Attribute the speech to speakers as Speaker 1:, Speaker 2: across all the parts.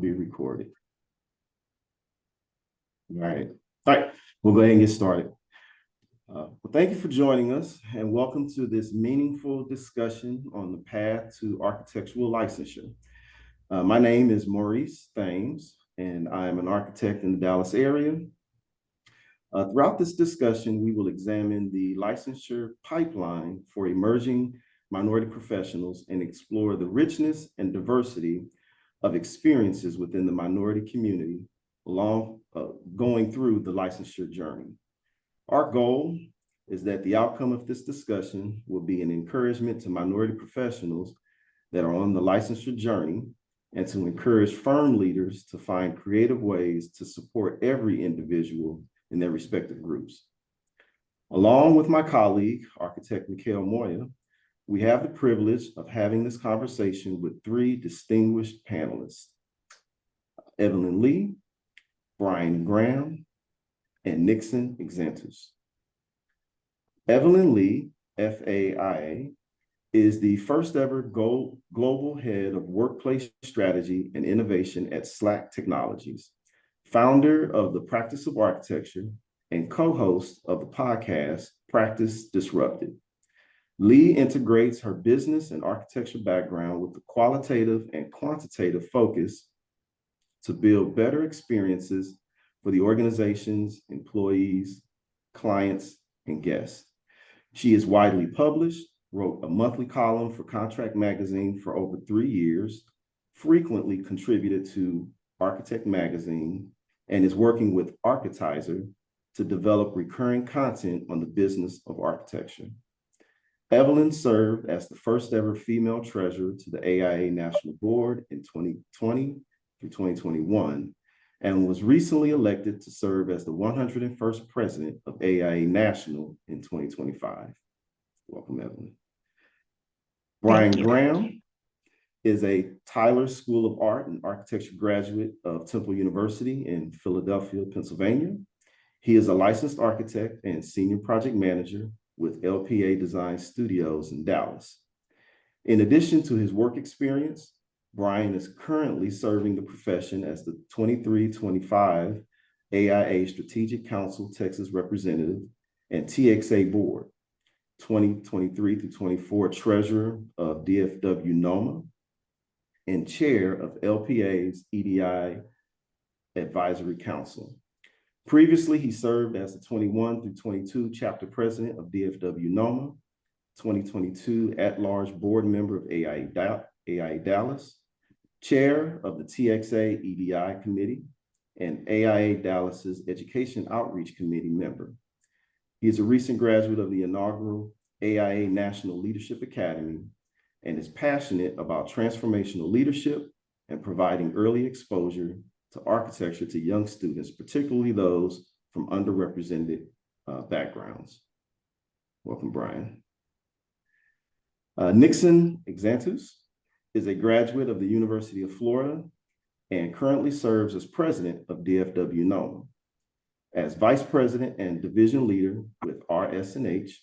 Speaker 1: be recorded. All right, we'll go ahead and get started. Well, thank you for joining us and welcome to this meaningful discussion on the path to architectural licensure. My name is Maurice Thames, and I am an architect in the Dallas area. Throughout this discussion, we will examine the licensure pipeline for emerging minority professionals and explore the richness and diversity of experiences within the minority community going through the licensure journey. Our goal is that the outcome of this discussion will be an encouragement to minority professionals that are on the licensure journey and to encourage firm leaders to find creative ways to support every individual in their respective groups. Along with my colleague, architect Mikhail Moya, we have the privilege of having this conversation with three distinguished panelists: Evelyn Lee, Brien Graham, and Nixon Exantus. Evelyn Lee, FAIA, is the first ever global head of workplace strategy and innovation at Slack Technologies, founder of the Practice of Architecture, and co-host of the podcast Practice Disrupted. Lee integrates her business and architecture background with the qualitative and quantitative focus to build better experiences for the organization's employees, clients, and guests. She is widely published, wrote a monthly column for Contract Magazine for over 3 years, frequently contributed to Architect Magazine, and is working with Architizer to develop recurring content on the business of architecture. Evelyn served as the first ever female treasurer to the AIA National Board in 2020 through 2021, and was recently elected to serve as the 101st president of AIA National in 2025. Welcome, Evelyn. Brien Graham is a Tyler School of Art and Architecture graduate of Temple University in Philadelphia, Pennsylvania. He is a licensed architect and senior project manager with LPA Design Studios in Dallas. In addition to his work experience, Brien is currently serving the profession as the 23-25 AIA Strategic Council Texas representative and TXA board, 2023 through 24 treasurer of DFW NOMA, and chair of LPA's EDI Advisory Council. Previously, he served as the 21 through 22 chapter president of DFW NOMA, 2022 at-large board member of AIA Dallas, chair of the TXA EDI committee, and AIA Dallas's Education Outreach Committee member. He is a recent graduate of the inaugural AIA National Leadership Academy and is passionate about transformational leadership and providing early exposure to architecture to young students, particularly those from underrepresented backgrounds. Welcome, Brien. Nixon Exantus is a graduate of the University of Florida and currently serves as president of DFW NOMA. As vice president and division leader with RS&H,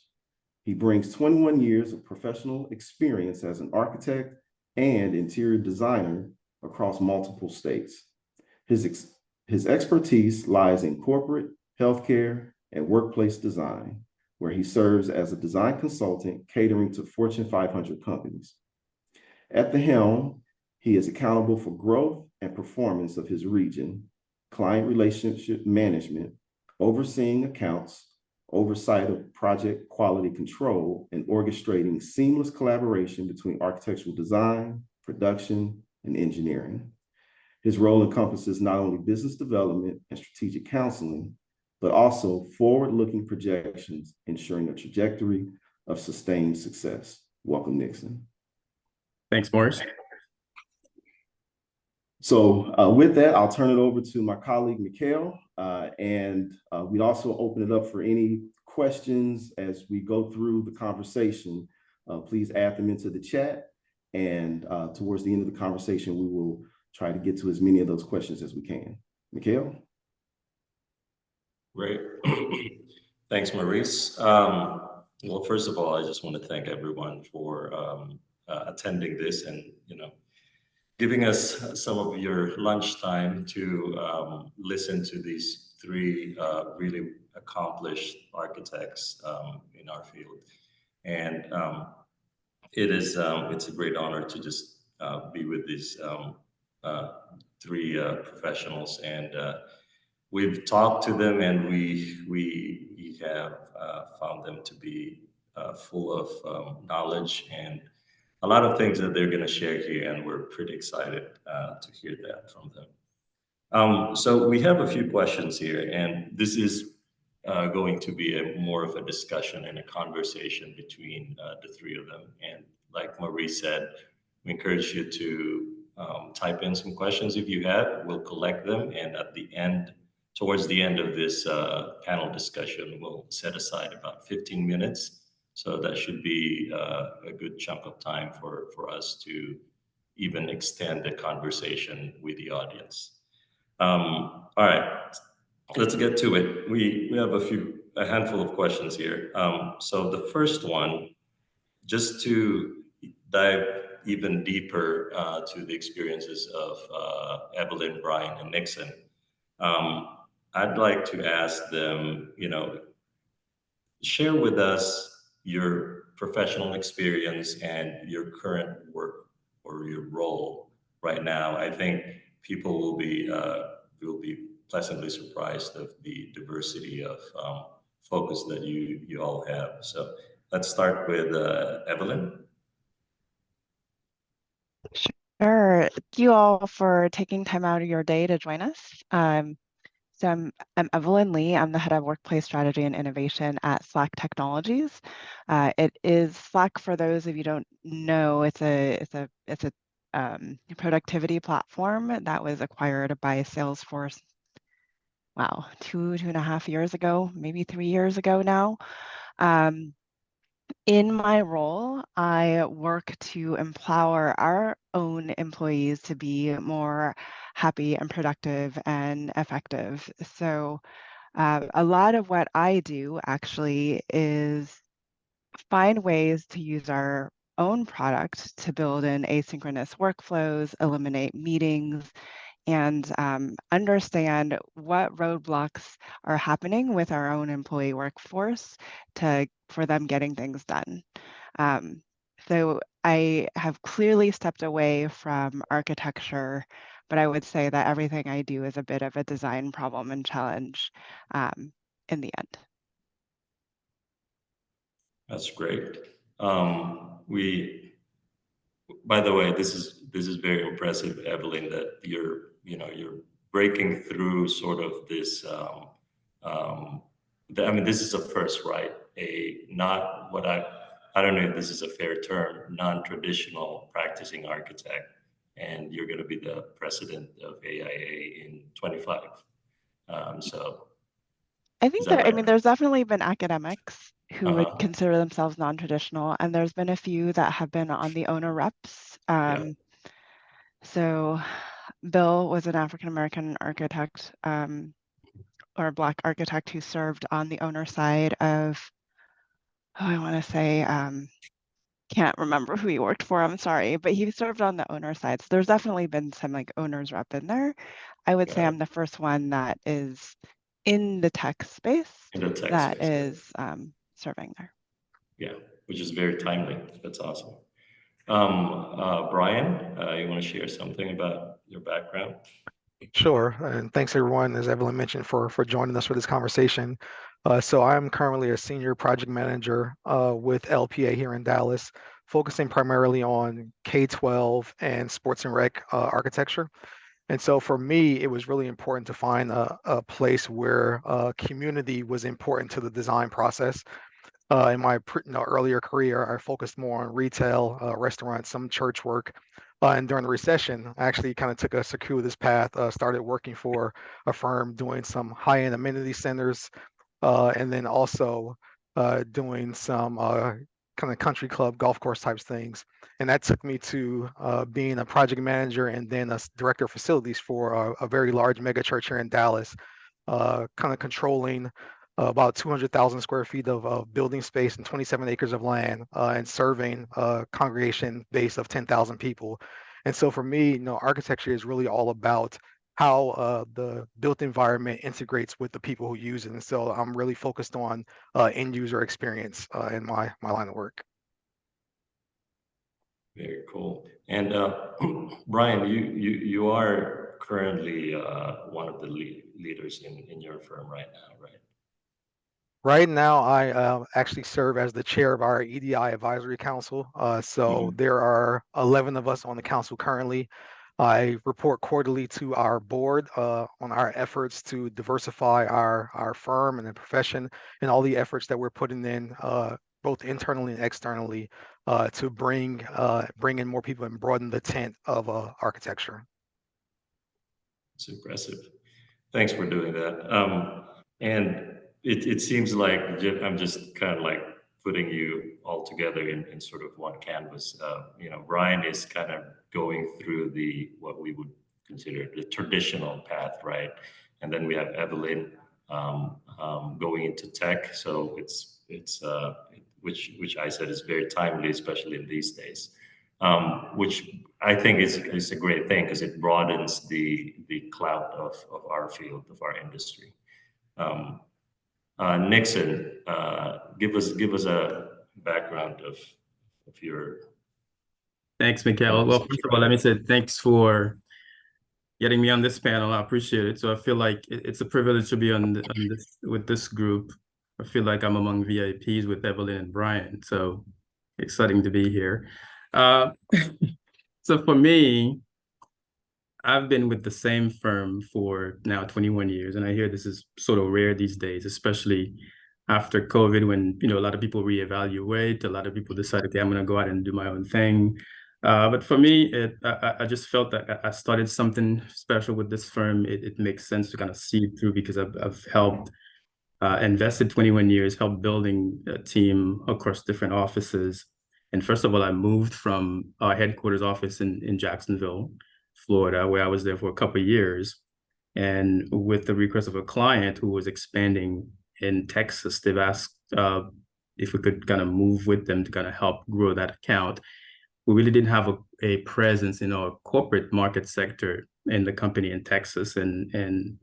Speaker 1: he brings 21 years of professional experience as an architect and interior designer across multiple states. His expertise lies in corporate, healthcare, and workplace design, where he serves as a design consultant catering to Fortune 500 companies. At the helm, he is accountable for growth and performance of his region, client relationship management, overseeing accounts, oversight of project quality control, and orchestrating seamless collaboration between architectural design, production, and engineering. His role encompasses not only business development and strategic counseling, but also forward-looking projections, ensuring a trajectory of sustained success. Welcome, Nixon.
Speaker 2: Thanks, Morris.
Speaker 1: So with that, I'll turn it over to my colleague, Mikhail, and we'd also open it up for any questions as we go through the conversation. Please add them into the chat, and towards the end of the conversation, we will try to get to as many of those questions as we can. Mikhail?
Speaker 3: Great. Thanks, Maurice. Well, first of all, I just want to thank everyone for attending this and, giving us some of your lunchtime to listen to these three really accomplished architects in our field. And it's a great honor to just be with these uh, three professionals, and we've talked to them, and we have found them to be full of knowledge and a lot of things that they're going to share here, and we're pretty excited to hear that from them. So we have a few questions here, and this is going to be more of a discussion and a conversation between the three of them. And like Marie said, we encourage you to type in some questions if you have. We'll collect them, and at the end, towards the end of this panel discussion, we'll set aside about 15 minutes. So that should be a good chunk of time for us to even extend the conversation with the audience. All right, let's get to it. We have a handful of questions here. So the first one, just to dive even deeper to the experiences of Evelyn, Brien, and Nixon, I'd like to ask them, share with us your professional experience and your current work or your role right now. I think people will be pleasantly surprised of the diversity of focus that you all have. So let's start with Evelyn.
Speaker 4: Sure. Thank you all for taking time out of your day to join us. I'm Evelyn Lee. I'm the head of workplace strategy and innovation at Slack Technologies. It is Slack, for those of you who don't know, it's a productivity platform that was acquired by Salesforce. Wow, 2.5 years ago, maybe 3 years ago now. In my role, I work to empower our own employees to be more happy and productive and effective. So a lot of what I do actually is find ways to use our own product to build in asynchronous workflows, eliminate meetings, and understand what roadblocks are happening with our own employee workforce for them getting things done. So I have clearly stepped away from architecture, but I would say that everything I do is a bit of a design problem and challenge in the end.
Speaker 3: That's great. By the way, this is very impressive, Evelyn, that you're breaking through sort of this. I mean, this is a first, right? Not what I don't know if this is a fair term, non-traditional practicing architect, and you're going to be the president of AIA in 25. So
Speaker 4: I
Speaker 3: is
Speaker 4: think
Speaker 3: that
Speaker 4: I mean,
Speaker 3: right?
Speaker 4: there's definitely been academics who would
Speaker 3: Uh-huh.
Speaker 4: consider themselves non-traditional, and there's been a few that have been on the owner reps.
Speaker 3: Yeah.
Speaker 4: So Bill was an African-American architect or a Black architect who served on the owner side of, I want to say, can't remember who he worked for, I'm sorry, but he served on the owner side. So there's definitely been some like owners rep in there. I would say
Speaker 3: Got it.
Speaker 4: I'm the first one that is in the tech space
Speaker 3: In the tech
Speaker 4: that
Speaker 3: space.
Speaker 4: is serving there.
Speaker 3: Yeah, which is very timely. That's awesome. Brien, you want to share something about your background?
Speaker 5: Sure, and thanks everyone, as Evelyn mentioned, for joining us for this conversation. So I'm currently a senior project manager with LPA here in Dallas, focusing primarily on K-12 and sports and rec architecture. And so for me, it was really important to find a place where community was important to the design process. In my earlier career, I focused more on retail, restaurants, some church work. And during the recession, I actually kind of took a circuitous path, started working for a firm doing some high-end amenity centers, and then also doing some kind of country club, golf course types things. And that took me to being a project manager and then a director of facilities for a very large mega church here in Dallas, kind of controlling about 200,000 square feet of building space and 27 acres of land, and serving a congregation base of 10,000 people. And so for me, architecture is really all about how the built environment integrates with the people who use it. And so I'm really focused on end user experience in my line of work.
Speaker 3: Very cool. And Brien, you are currently one of the leaders in your firm right now, right?
Speaker 5: Right now, I actually serve as the chair of our EDI Advisory Council. So there are 11 of us on the council currently. I report quarterly to our board on our efforts to diversify our firm and the profession and all the efforts that we're putting in both internally and externally to bring in more people and broaden the tent of architecture.
Speaker 3: It's impressive. Thanks for doing that. And it seems like I'm just kind of like putting you all together in sort of one canvas. Brien is kind of going through what we would consider the traditional path, right? And then we have Evelyn going into tech. So it's which I said is very timely, especially in these days. Which I think is a great thing because it broadens the clout of our field, of our industry. Nixon, give us a background of your.
Speaker 2: Thanks, Mikhail. Well, first of all, let me say thanks for getting me on this panel. I appreciate it. So I feel like it's a privilege to be with this group. I feel like I'm among VIPs with Evelyn and Brien. So exciting to be here. So for me, I've been with the same firm for now 21 years, and I hear this is sort of rare these days, especially after COVID, when a lot of people reevaluate, a lot of people decide, okay, I'm going to go out and do my own thing. But for me, I just felt that I started something special with this firm. It makes sense to kind of see it through because I've helped invested 21 years, helped building a team across different offices. And first of all, I moved from our headquarters office in Jacksonville, Florida, where I was there for a couple of years. And with the request of a client who was expanding in Texas, they've asked if we could kind of move with them to kind of help grow that account. We really didn't have a presence in our corporate market sector in the company in Texas. And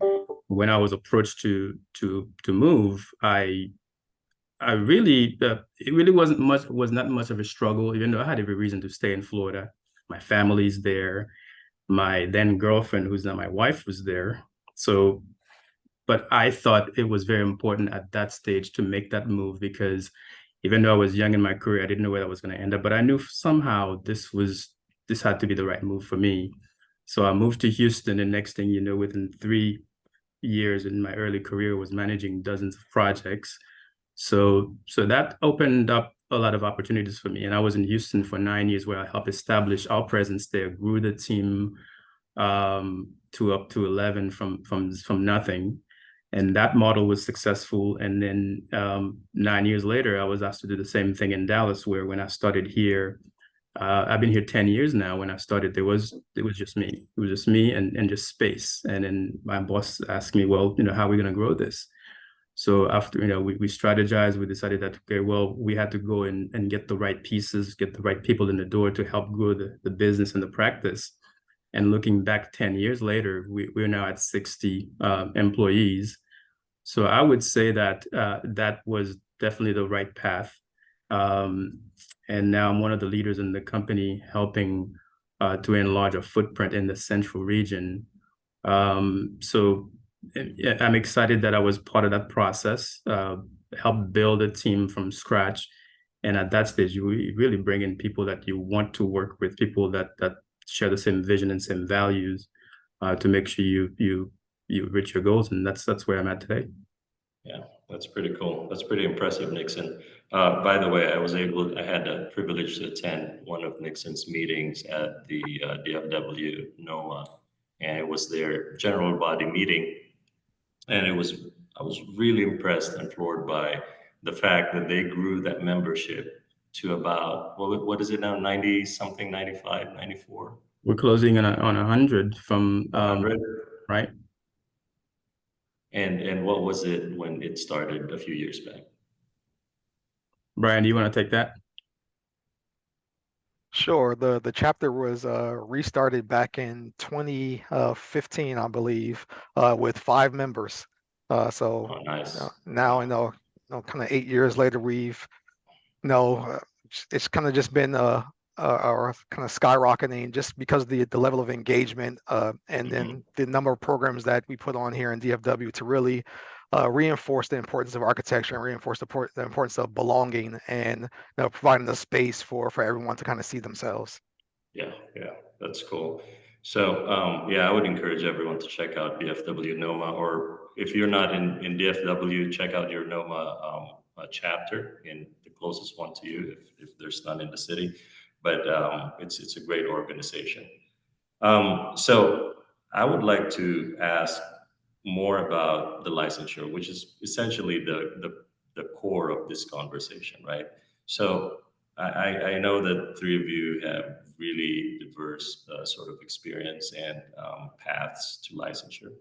Speaker 2: when I was approached to move, it really was not much of a struggle, even though I had every reason to stay in Florida. My family's there. My then girlfriend, who's now my wife, was there. So, but I thought it was very important at that stage to make that move because even though I was young in my career, I didn't know where that was going to end up, but I knew somehow this had to be the right move for me. So I moved to Houston, and next thing you know, within 3 years in my early career, was managing dozens of projects. So that opened up a lot of opportunities for me. And I was in Houston for 9 years, where I helped establish our presence there, grew the team to up to 11 from nothing. And that model was successful. And then 9 years later, I was asked to do the same thing in Dallas, where when I started here, I've been here 10 years now. When I started, it was just me. It was just me and just space. And then my boss asked me, well, how are we going to grow this? So after, we strategized, we decided that, okay, well, we had to go and get the right pieces, get the right people in the door to help grow the business and the practice. And looking back 10 years later, we're now at 60 employees. So I would say that that was definitely the right path. And now I'm one of the leaders in the company, helping to enlarge a footprint in the central region. So I'm excited that I was part of that process, help build a team from scratch. And at that stage, you really bring in people that you want to work with, people that share the same vision and same values to make sure you reach your goals. And that's where I'm at today.
Speaker 3: Yeah, that's pretty cool. That's pretty impressive, Nixon. By the way, I had the privilege to attend one of Nixon's meetings at the DFW NOMA, and it was their general body meeting. And I was really impressed and floored by the fact that they grew that membership to about, what is it now, 90 something, 95, 94?
Speaker 2: We're closing on 100 from
Speaker 3: 100?
Speaker 2: Right.
Speaker 3: And what was it when it started a few years back?
Speaker 2: Brien, do you want to take that?
Speaker 5: Sure. The chapter was restarted back in 2015, I believe, with 5 members. So
Speaker 3: Oh, nice.
Speaker 5: now, kind of 8 years later, we've no, it's kind of just been kind of skyrocketing just because of the level of engagement and then the number of programs that we put on here in DFW to really reinforce the importance of architecture and reinforce the importance of belonging and providing the space for everyone to kind of see themselves.
Speaker 3: Yeah, that's cool. So, yeah, I would encourage everyone to check out DFW NOMA, or if you're not in DFW, check out your NOMA chapter in the closest one to you, if there's none in the city. But it's a great organization. So I would like to ask more about the licensure, which is essentially the core of this conversation, right? So I know that three of you have really diverse sort of experience and paths to licensure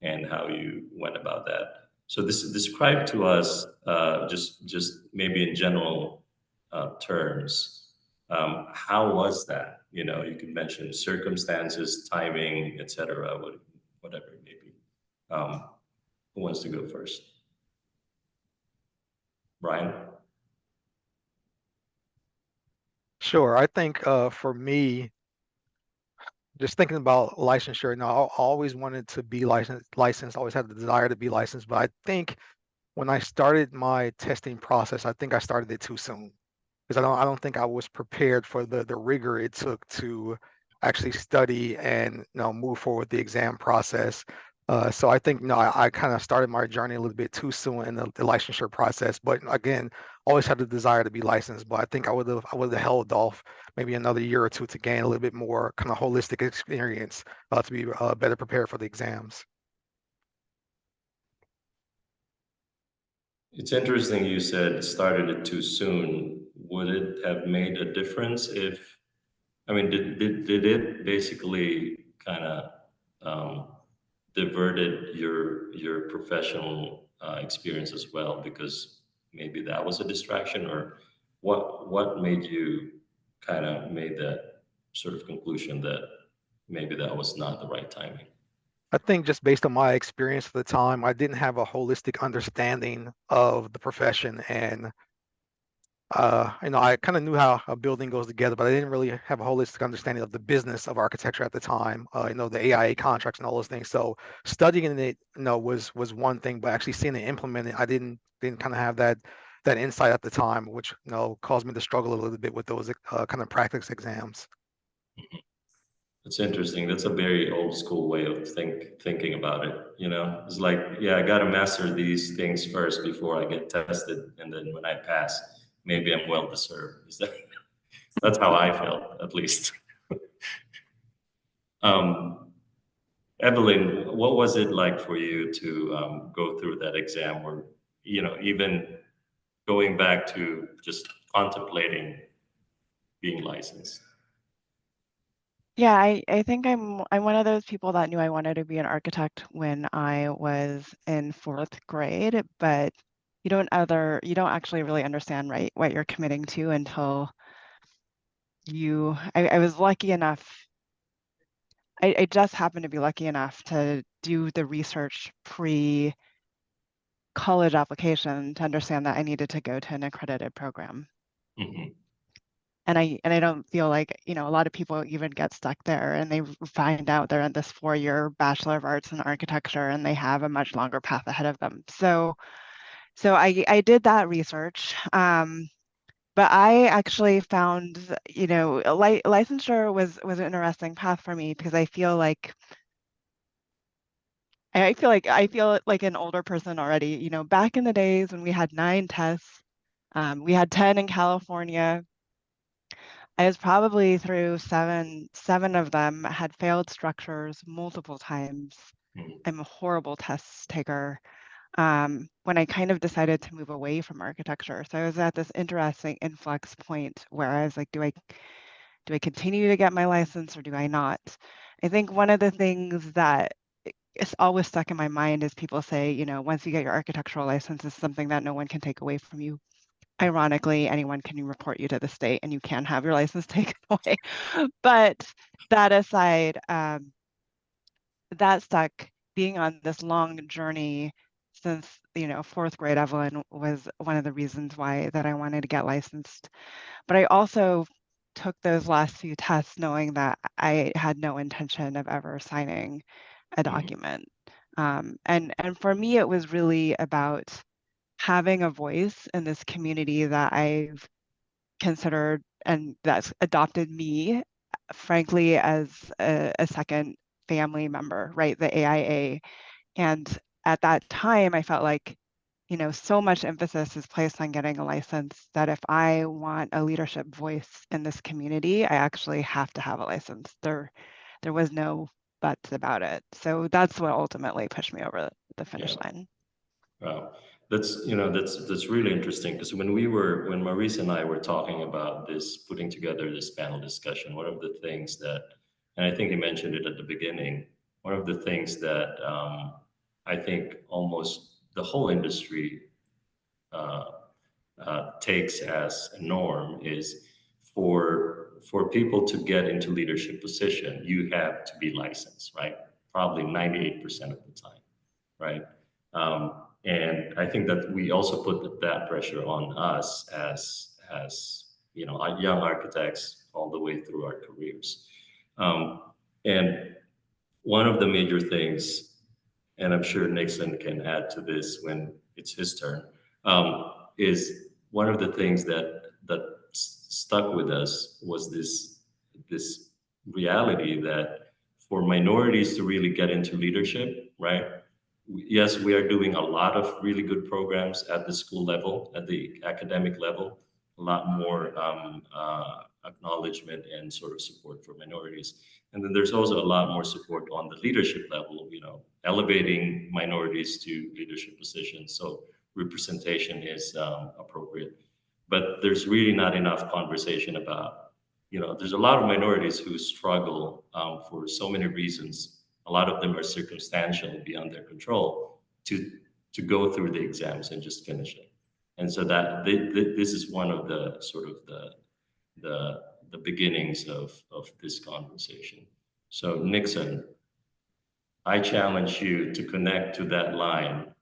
Speaker 3: and how you went about that. So describe to us just maybe in general terms, how was that? You can mention circumstances, timing, etc., whatever it may be. Who wants to go first? Brien?
Speaker 5: Sure. I think for me, just thinking about licensure, I always wanted to be licensed, always had the desire to be licensed, but I think when I started my testing process, I think I started it too soon because I don't think I was prepared for the rigor it took to actually study and move forward with the exam process. So I think I kind of started my journey a little bit too soon in the licensure process. But again, always had the desire to be licensed. But I think I would have held off maybe another year or two to gain a little bit more kind of holistic experience to be better prepared for the exams.
Speaker 3: It's interesting you said started it too soon. Would it have made a difference if, I mean, did it basically kind of diverted your professional experience as well, because maybe that was a distraction, or what made you kind of made that sort of conclusion that maybe that was not the right timing?
Speaker 5: I think just based on my experience at the time, I didn't have a holistic understanding of the profession, and I kind of knew how a building goes together, but I didn't really have a holistic understanding of the business of architecture at the time. The AIA contracts and all those things. So studying it, was one thing, but actually seeing it implemented, I didn't kind of have that insight at the time, which caused me to struggle a little bit with those kind of practice exams.
Speaker 3: It's interesting. That's a very old school way of thinking about it. It's like, yeah, I got to master these things first before I get tested, and then when I pass, maybe I'm well deserved. That's how I felt, at least. um, Evelyn, what was it like for you to go through that exam, or even going back to just contemplating being licensed?
Speaker 4: Yeah, I think I'm one of those people that knew I wanted to be an architect when I was in fourth grade, but you don't actually really understand, right, what you're committing to until I was lucky enough. I just happened to be lucky enough to do the research pre college application to understand that I needed to go to an accredited program.
Speaker 3: Mm-hmm.
Speaker 4: And I don't feel like, a lot of people even get stuck there and they find out they're in this 4-year Bachelor of Arts in Architecture and they have a much longer path ahead of them. So I did that research. But I actually found, licensure was an interesting path for me because I feel like an older person already. Back in the days when we had 9 tests, we had 10 in California. I was probably through seven of them, had failed structures multiple times. I'm a horrible test taker. When I kind of decided to move away from architecture. So I was at this interesting influx point where I was like, do I continue to get my license or do I not? I think one of the things that is always stuck in my mind is people say, once you get your architectural license, it's something that no one can take away from you. ironically, anyone can report you to the state and you can have your license taken away. But that aside, that stuck, being on this long journey since, fourth grade, Evelyn, was one of the reasons why that I wanted to get licensed. But I also took those last few tests knowing that I had no intention of ever signing a document. And for me, it was really about having a voice in this community that I've considered and that's adopted me, frankly, as a second family member, right? The AIA. And at that time, I felt like, so much emphasis is placed on getting a license that if I want a leadership voice in this community, I actually have to have a license. There was no buts about it. So that's what ultimately pushed me over the finish line.
Speaker 3: Wow. That's really interesting, because when Maurice and I were talking about this, putting together this panel discussion, one of the things that, and I think you mentioned it at the beginning, one of the things that I think almost the whole industry takes as a norm is for people to get into leadership position, you have to be licensed, right? Probably 98% of the time, right? And I think that we also put that pressure on us as young architects all the way through our careers. And one of the major things, and I'm sure Nixon can add to this when it's his turn, is one of the things that stuck with us was this reality that for minorities to really get into leadership, right? Yes, we are doing a lot of really good programs at the school level, at the academic level, a lot more acknowledgement and sort of support for minorities. And then there's also a lot more support on the leadership level, elevating minorities to leadership positions. So representation is appropriate. But there's really not enough conversation about, there's a lot of minorities who struggle for so many reasons. A lot of them are circumstantial, beyond their control, to go through the exams and just finish it. And so that this is one of the sort of the beginnings of this conversation. So Nixon, I challenge you to connect to that line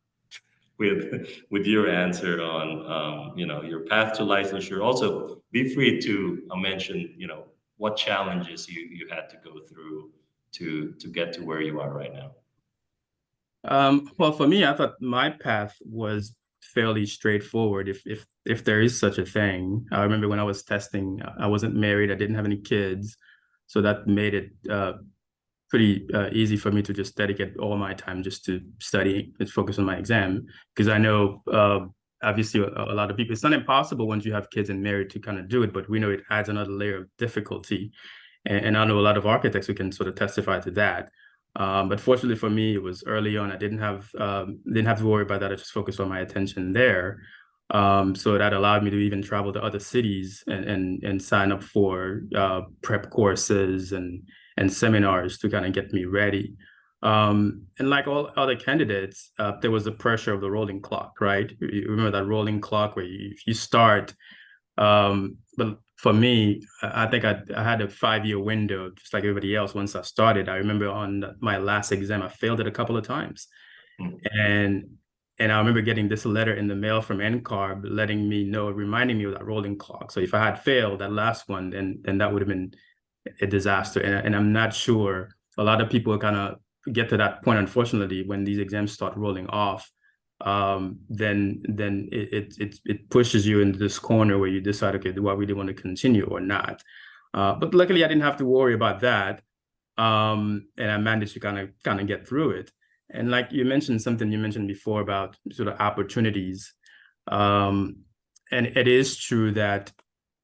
Speaker 3: with your answer on your path to licensure. Also, be free to mention what challenges you had to go through to get to where you are right now.
Speaker 2: Well, for me, I thought my path was fairly straightforward, if there is such a thing. I remember when I was testing, I wasn't married, I didn't have any kids, so that made it pretty easy for me to just dedicate all my time just to study and focus on my exam, because I know obviously a lot of people, it's not impossible once you have kids and married to kind of do it, but we know it adds another layer of difficulty, and I know a lot of architects who can sort of testify to that. But fortunately for me, it was early on. I didn't have to worry about that. I just focused on my attention there. So that allowed me to even travel to other cities and sign up for prep courses and seminars to kind of get me ready. And like all other candidates, there was the pressure of the rolling clock, right? You remember that rolling clock where you start. But for me, I think I had a 5-year window, just like everybody else. Once I started, I remember on my last exam, I failed it a couple of times. And I remember getting this letter in the mail from NCARB reminding me of that rolling clock. So if I had failed that last one, then that would have been a disaster. And I'm not sure, a lot of people kind of get to that point, unfortunately, when these exams start rolling off. Then it pushes you into this corner where you decide, okay, do I really want to continue or not? But luckily, I didn't have to worry about that, and I managed to kind of get through it. And like you mentioned before about sort of opportunities, and it is true that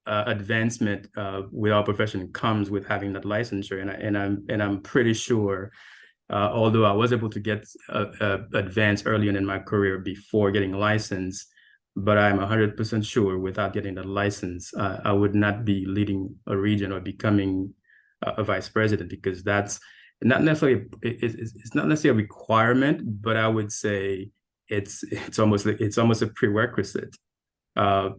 Speaker 2: advancement with our profession comes with having that licensure, and I'm pretty sure. Although I was able to get advanced early on in my career before getting a license, but I'm 100% sure without getting that license, I would not be leading a region or becoming a vice president, because that's not necessarily it's not necessarily a requirement, but I would say it's almost a prerequisite.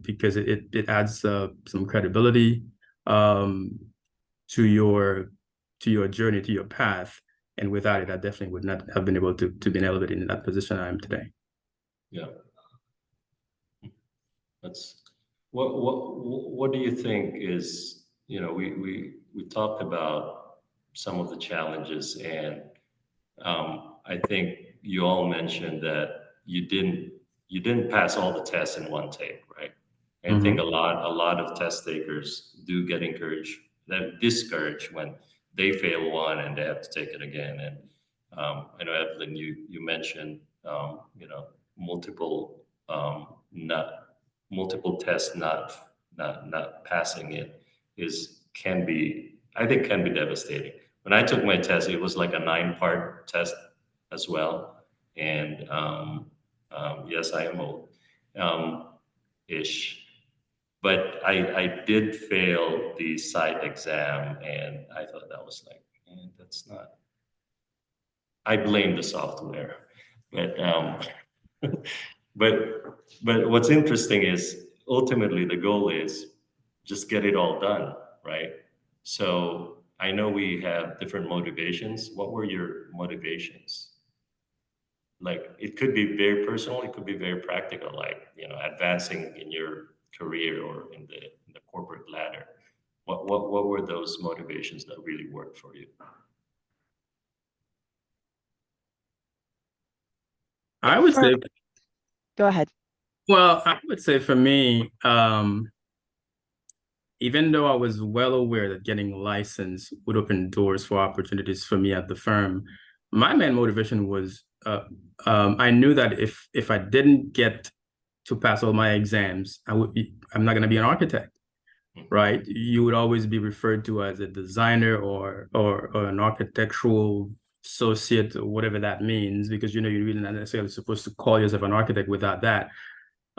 Speaker 2: because it adds some credibility to your journey, to your path. And without it, I definitely would not have been able to be elevated in that position I am today.
Speaker 3: Yeah. That's what do you think is, we talked about some of the challenges, and I think you all mentioned that you didn't pass all the tests in one take, right? And I think a lot of test takers do get discouraged when they fail one and they have to take it again. And I know, Evelyn, you mentioned multiple not multiple tests not passing it I think can be devastating. When I took my test, it was like a 9-part test as well. And yes, I am old, ish. But I did fail the site exam, and I thought that was like, man, that's not. I blame the software, but but what's interesting is ultimately the goal is just get it all done, right? So I know we have different motivations. What were your motivations? Like, it could be very personal, it could be very practical, like, advancing in your career or in the corporate ladder. What were those motivations that really worked for you?
Speaker 2: I would say,
Speaker 4: Go ahead.
Speaker 2: well, I would say for me, even though I was well aware that getting licensed would open doors for opportunities for me at the firm, my main motivation was I knew that if I didn't get to pass all my exams, I'm not going to be an architect, right? You would always be referred to as a designer or an architectural associate, or whatever that means, because you're really not necessarily supposed to call yourself an architect without that.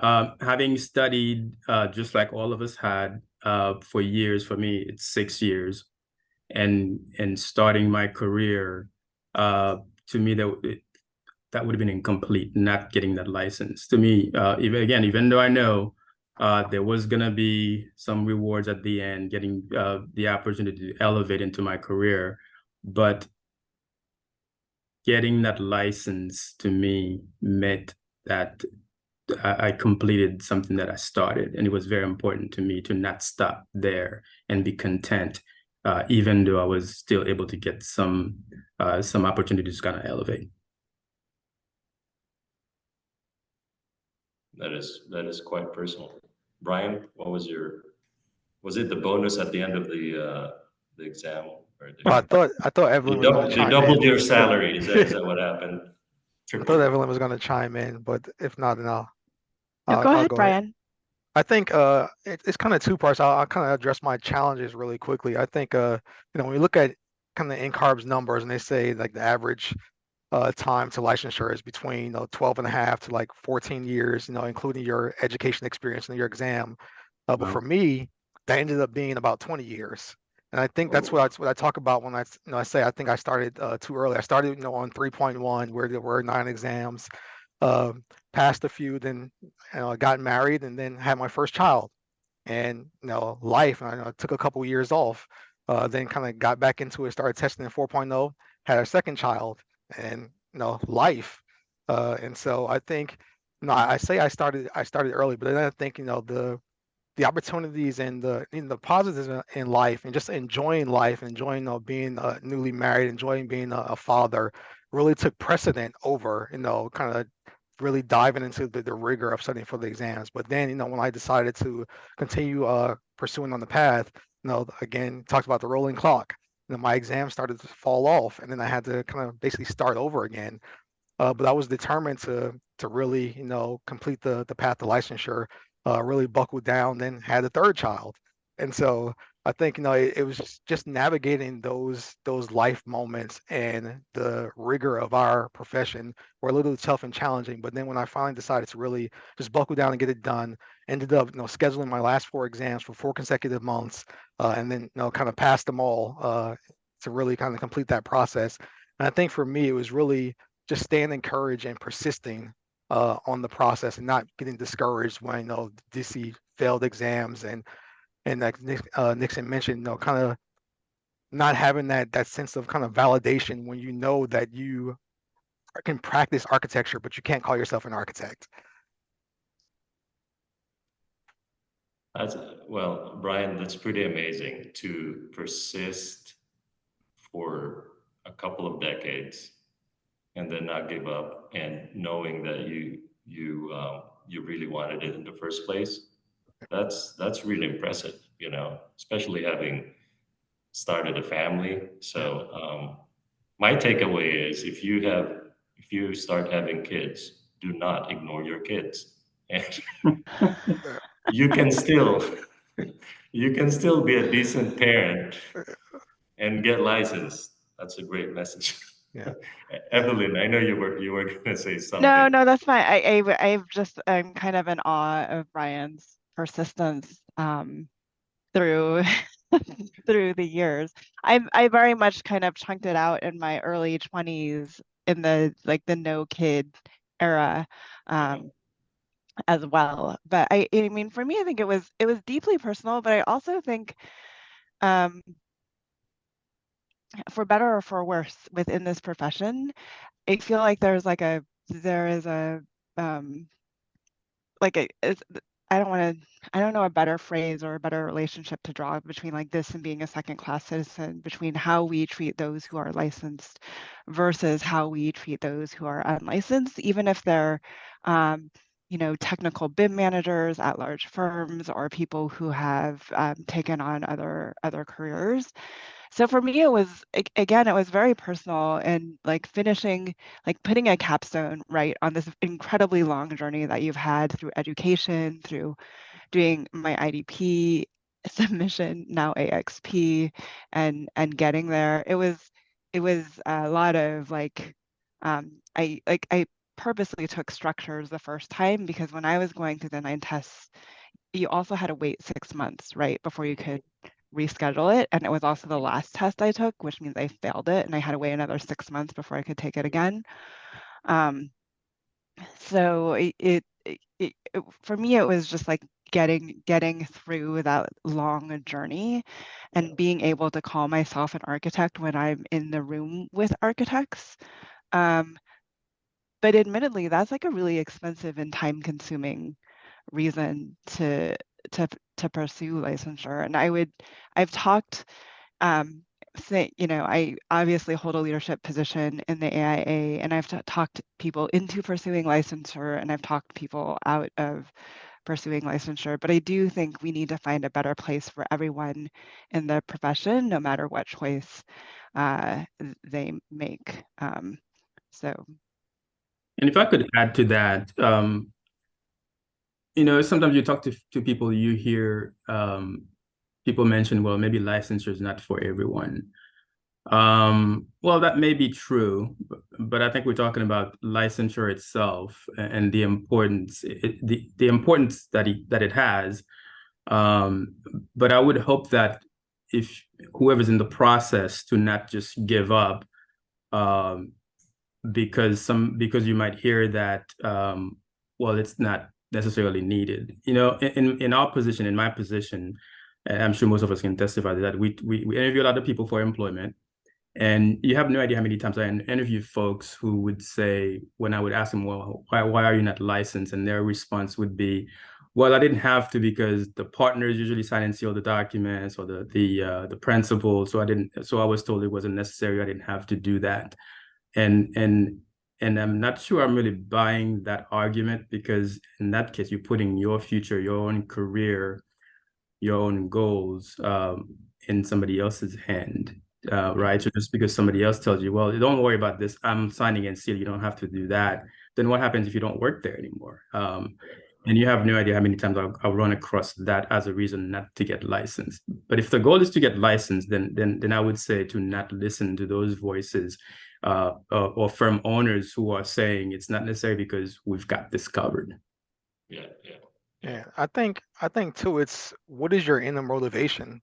Speaker 2: Having studied just like all of us had for years, for me it's 6 years, and starting my career, to me that would have been incomplete not getting that license. To me, even though I know there was gonna be some rewards at the end, getting the opportunity to elevate into my career, but getting that license to me meant that I completed something that I started, and it was very important to me to not stop there and be content, even though I was still able to get some opportunities to kind of elevate.
Speaker 3: That is quite personal. Brien, was it the bonus at the end of the exam? Or
Speaker 5: Well, I thought Evelyn was going to
Speaker 3: they
Speaker 5: chime
Speaker 3: doubled
Speaker 5: in.
Speaker 3: your salary. Is that what happened?
Speaker 5: I thought Evelyn was going to chime in, but if not, then
Speaker 4: No,
Speaker 5: I'll
Speaker 4: go ahead,
Speaker 5: go ahead.
Speaker 4: Brien.
Speaker 5: I think it's kind of two parts. I'll kind of address my challenges really quickly. I think when we look at kind of NCARB's numbers, and they say like the average time to licensure is between 12 and a half to like 14 years, including your education experience and your exam. But for me, that ended up being about 20 years. And I think that's what I talk about when I say I think I started too early. I started on 3.1 where there were 9 exams, passed a few, then got married, and then had my first child. And life, I took a couple years off, then kind of got back into it, started testing in 4.0, had a second child, and life. And so I think, I say I started early, but then I think the opportunities and the positives in life, and just enjoying life, enjoying being newly married, enjoying being a father, really took precedent over kind of really diving into the rigor of studying for the exams. But then when I decided to continue pursuing on the path, again, talked about the rolling clock. My exams started to fall off, and then I had to kind of basically start over again. But I was determined to really, complete the path to licensure, really buckled down, then had a third child. And so I think, it was just navigating those life moments, and the rigor of our profession were a little tough and challenging. But then when I finally decided to really just buckle down and get it done, ended up, scheduling my last 4 exams for 4 consecutive months, and then, kind of passed them all, to really kind of complete that process. And I think for me, it was really just staying encouraged and persisting on the process and not getting discouraged when, you know, DC failed exams and like Nixon mentioned, you know, kind of not having that sense of kind of validation when you know that you can practice architecture, but you can't call yourself an architect.
Speaker 3: Well, Brien, that's pretty amazing to persist for a couple of decades and then not give up, and knowing that you really wanted it in the first place. That's really impressive, you know, especially having started a family. So my takeaway is if you start having kids, do not ignore your kids. And you can still you can still be a decent parent and get licensed. That's a great message.
Speaker 5: Yeah.
Speaker 3: Evelyn, I know you were gonna say
Speaker 4: No,
Speaker 3: something.
Speaker 4: no, that's fine. I'm kind of in awe of Brian's persistence through through the years. I very much kind of chunked it out in my early 20s in the no kid era as well. But I mean for me I think it was deeply personal, but I also think um for better or for worse within this profession, I feel like there is a like I don't know a better phrase or a better relationship to draw between like this and being a second class citizen, between how we treat those who are licensed versus how we treat those who are unlicensed, even if they're technical BIM managers at large firms or people who have taken on other careers. So for me, it was very personal, and like finishing, like putting a capstone right on this incredibly long journey that you've had through education, through doing my IDP submission, now AXP, and getting there. It was a lot of I purposely took structures the first time because when I was going through the 9 tests, you also had to wait 6 months, right, before you could reschedule it. And it was also the last test I took, which means I failed it and I had to wait another 6 months before I could take it again. So for me, it was just like getting through that long journey and being able to call myself an architect when I'm in the room with architects. But admittedly, that's like a really expensive and time-consuming reason to pursue licensure. And I've talked I obviously hold a leadership position in the AIA, and I've talked people into pursuing licensure, and I've talked people out of pursuing licensure. But I do think we need to find a better place for everyone in the profession, no matter what choice they make. So.
Speaker 2: And if I could add to that, sometimes you talk to people, you hear people mention, well, maybe licensure is not for everyone. Well, that may be true, but I think we're talking about licensure itself and the importance, the importance that it has. But I would hope that if whoever's in the process to not just give up, because you might hear that, well, it's not necessarily needed. In our position, in my position, and I'm sure most of us can testify to that, we interview a lot of people for employment. And you have no idea how many times I interview folks who would say, when I would ask them, well, why are you not licensed? And their response would be, well, I didn't have to because the partners usually sign and seal the documents, or the principal. So I was told it wasn't necessary. I didn't have to do that. And I'm not sure I'm really buying that argument, because in that case, you're putting your future, your own career, your own goals in somebody else's hand. Right? So just because somebody else tells you, well, don't worry about this, I'm signing and seal, you don't have to do that, then what happens if you don't work there anymore? And you have no idea how many times I'll run across that as a reason not to get licensed. But if the goal is to get licensed, then I would say to not listen to those voices or firm owners who are saying it's not necessary because we've got this covered.
Speaker 5: Yeah, I think too, it's what is your inner motivation?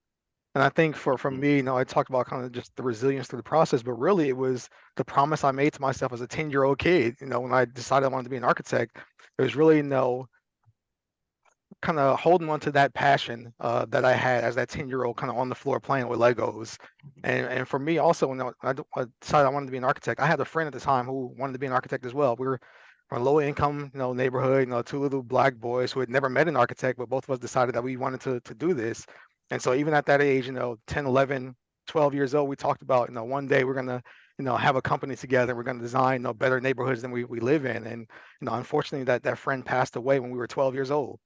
Speaker 5: And I think for me, I talked about kind of just the resilience through the process, but really it was the promise I made to myself as a 10-year-old kid. When I decided I wanted to be an architect, there was really no kind of holding on to that passion that I had as that 10-year-old kind of on the floor playing with Legos. And for me also, when I decided I wanted to be an architect, I had a friend at the time who wanted to be an architect as well. We were from a low income, neighborhood, two little black boys who had never met an architect, but both of us decided that we wanted to do this. And so even at that age, 10, 11, 12 years old, we talked about, one day we're going to, have a company together. We're going to design, better neighborhoods than we live in. And, unfortunately that friend passed away when we were 12 years old.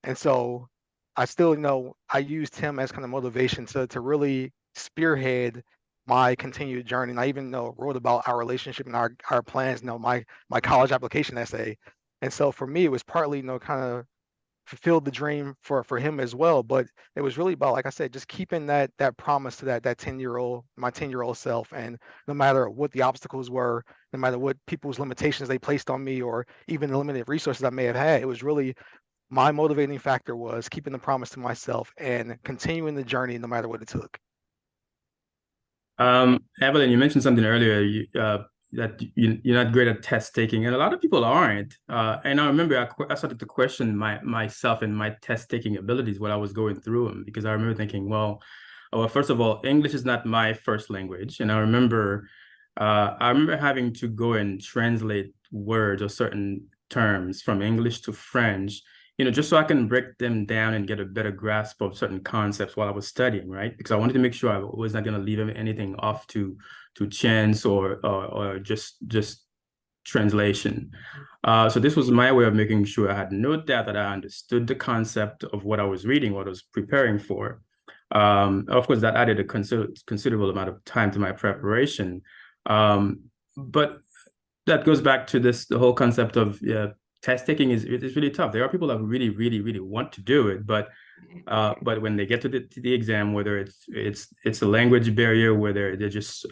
Speaker 5: And so I still, I used him as kind of motivation to really spearhead my continued journey. And I even wrote about our relationship and our plans, my college application essay. And so for me, it was partly, kind of fulfilled the dream for him as well. But it was really about, like I said, just keeping that promise to that 10-year-old, my 10-year-old self. And no matter what the obstacles were, no matter what people's limitations they placed on me, or even the limited resources I may have had, it was really my motivating factor was keeping the promise to myself and continuing the journey no matter what it took.
Speaker 2: Evelyn, you mentioned something earlier that you're not great at test taking, and a lot of people aren't. And I remember I started to question myself and my test taking abilities while I was going through them, because I remember thinking, well, first of all, English is not my first language, and I remember having to go and translate words or certain terms from English to French, just so I can break them down and get a better grasp of certain concepts while I was studying, right? Because I wanted to make sure I was not going to leave anything off to chance or just translation. So this was my way of making sure I had no doubt that I understood the concept of what I was reading, what I was preparing for. Of course, that added a considerable amount of time to my preparation. But that goes back to the whole concept of test taking is really tough. There are people that really, really, really want to do it, but when they get to the exam, whether it's a language barrier, whether they just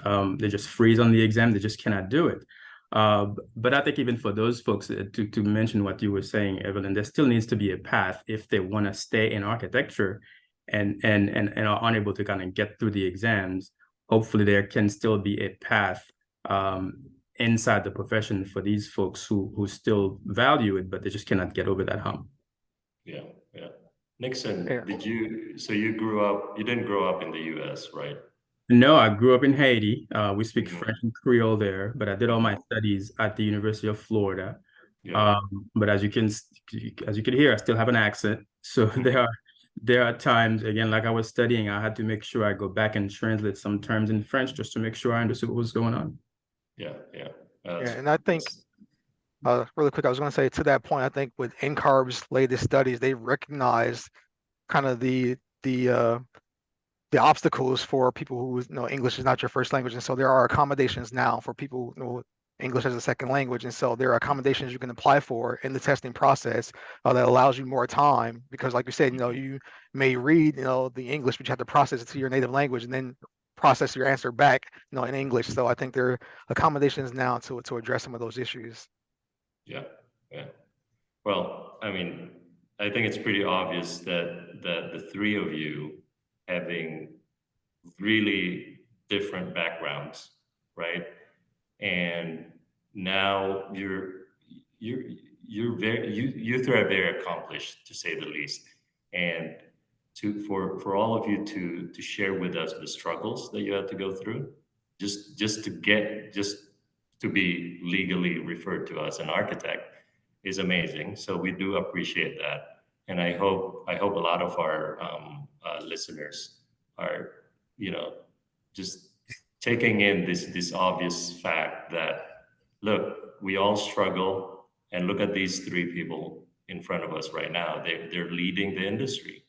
Speaker 2: freeze on the exam, they just cannot do it. But I think even for those folks, to mention what you were saying, Evelyn, there still needs to be a path if they want to stay in architecture and are unable to kind of get through the exams. Hopefully, there can still be a path inside the profession for these folks who still value it, but they just cannot get over that hump.
Speaker 3: Yeah. Nixon,
Speaker 5: Yeah.
Speaker 3: you didn't grow up in the US, right?
Speaker 2: No, I grew up in Haiti. We speak French and Creole there, but I did all my studies at the University of Florida.
Speaker 3: Yeah.
Speaker 2: But as you can hear, I still have an accent. So there are times, again, like I was studying, I had to make sure I go back and translate some terms in French just to make sure I understood what was going on.
Speaker 3: Yeah.
Speaker 5: And I think really quick, I was going to say to that point, I think with NCARB's latest studies, they recognize kind of the obstacles for people who English is not your first language, and so there are accommodations now for people who know English as a second language, and so there are accommodations you can apply for in the testing process that allows you more time, because like you said, you may read the English, but you have to process it to your native language and then process your answer back in English. So I think there are accommodations now to address some of those issues.
Speaker 3: Yeah. Well, I mean, I think it's pretty obvious that the three of you, having really different backgrounds, right? And now you three are very accomplished, to say the least. And for all of you to share with us the struggles that you had to go through, just to be legally referred to as an architect is amazing. So we do appreciate that, and I hope a lot of our listeners are, just taking in this obvious fact that, look, we all struggle, and look at these three people in front of us right now. They're leading the industry.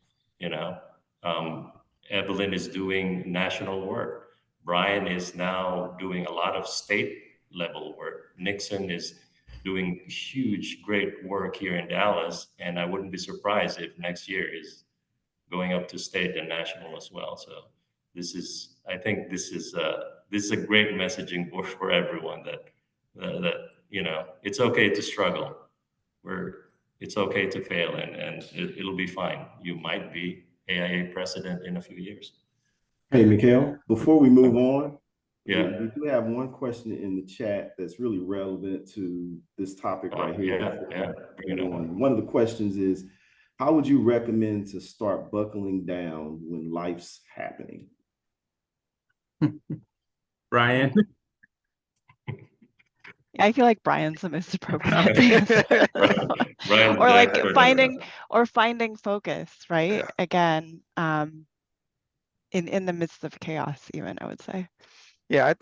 Speaker 3: Evelyn is doing national work. Brien is now doing a lot of state level work. Nixon is doing huge, great work here in Dallas, and I wouldn't be surprised if next year is going up to state and national as well. So I think this is a great messaging board for everyone that it's okay to struggle. It's okay to fail, and it'll be fine. You might be AIA president in a few years.
Speaker 1: Hey, Mikhail, before we move on,
Speaker 3: Yeah.
Speaker 1: we do have one question in the chat that's really relevant to this topic right here.
Speaker 3: Yeah. Bring it on.
Speaker 1: One of the questions is, how would you recommend to start buckling down when life's happening?
Speaker 2: Brian.
Speaker 4: I feel like Brian's the most appropriate to answer.
Speaker 3: Brian's
Speaker 4: Or
Speaker 3: the
Speaker 4: like
Speaker 3: expert.
Speaker 4: finding focus, right?
Speaker 5: Yeah.
Speaker 4: Again, in the midst of chaos, even, I would say.
Speaker 5: Yeah, I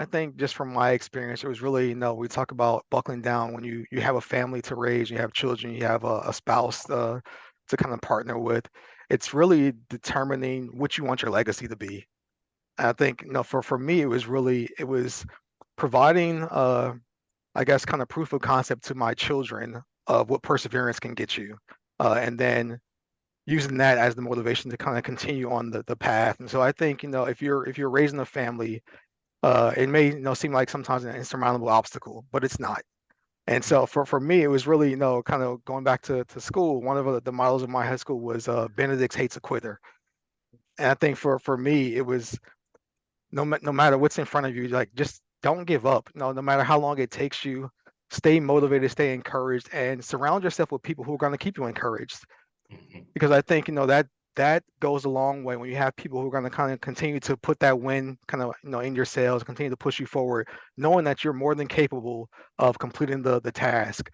Speaker 5: think just from my experience, it was really, we talk about buckling down when you have a family to raise, you have children, you have a spouse to kind of partner with. It's really determining what you want your legacy to be. And I think, for me, it was providing, I guess, kind of proof of concept to my children of what perseverance can get you, and then using that as the motivation to kind of continue on the path. And so I think, if you're raising a family, it may, seem like sometimes an insurmountable obstacle, but it's not. And so for me, it was really, kind of going back to school. One of the models of my high school was Benedict hates a quitter. And I think for me, it was no matter what's in front of you, like, just don't give up. No matter how long it takes you, stay motivated, stay encouraged, and surround yourself with people who are going to keep you encouraged. Because I think, that goes a long way when you have people who are going to kind of continue to put that win kind of, in your sails, continue to push you forward, knowing that you're more than capable of completing the task.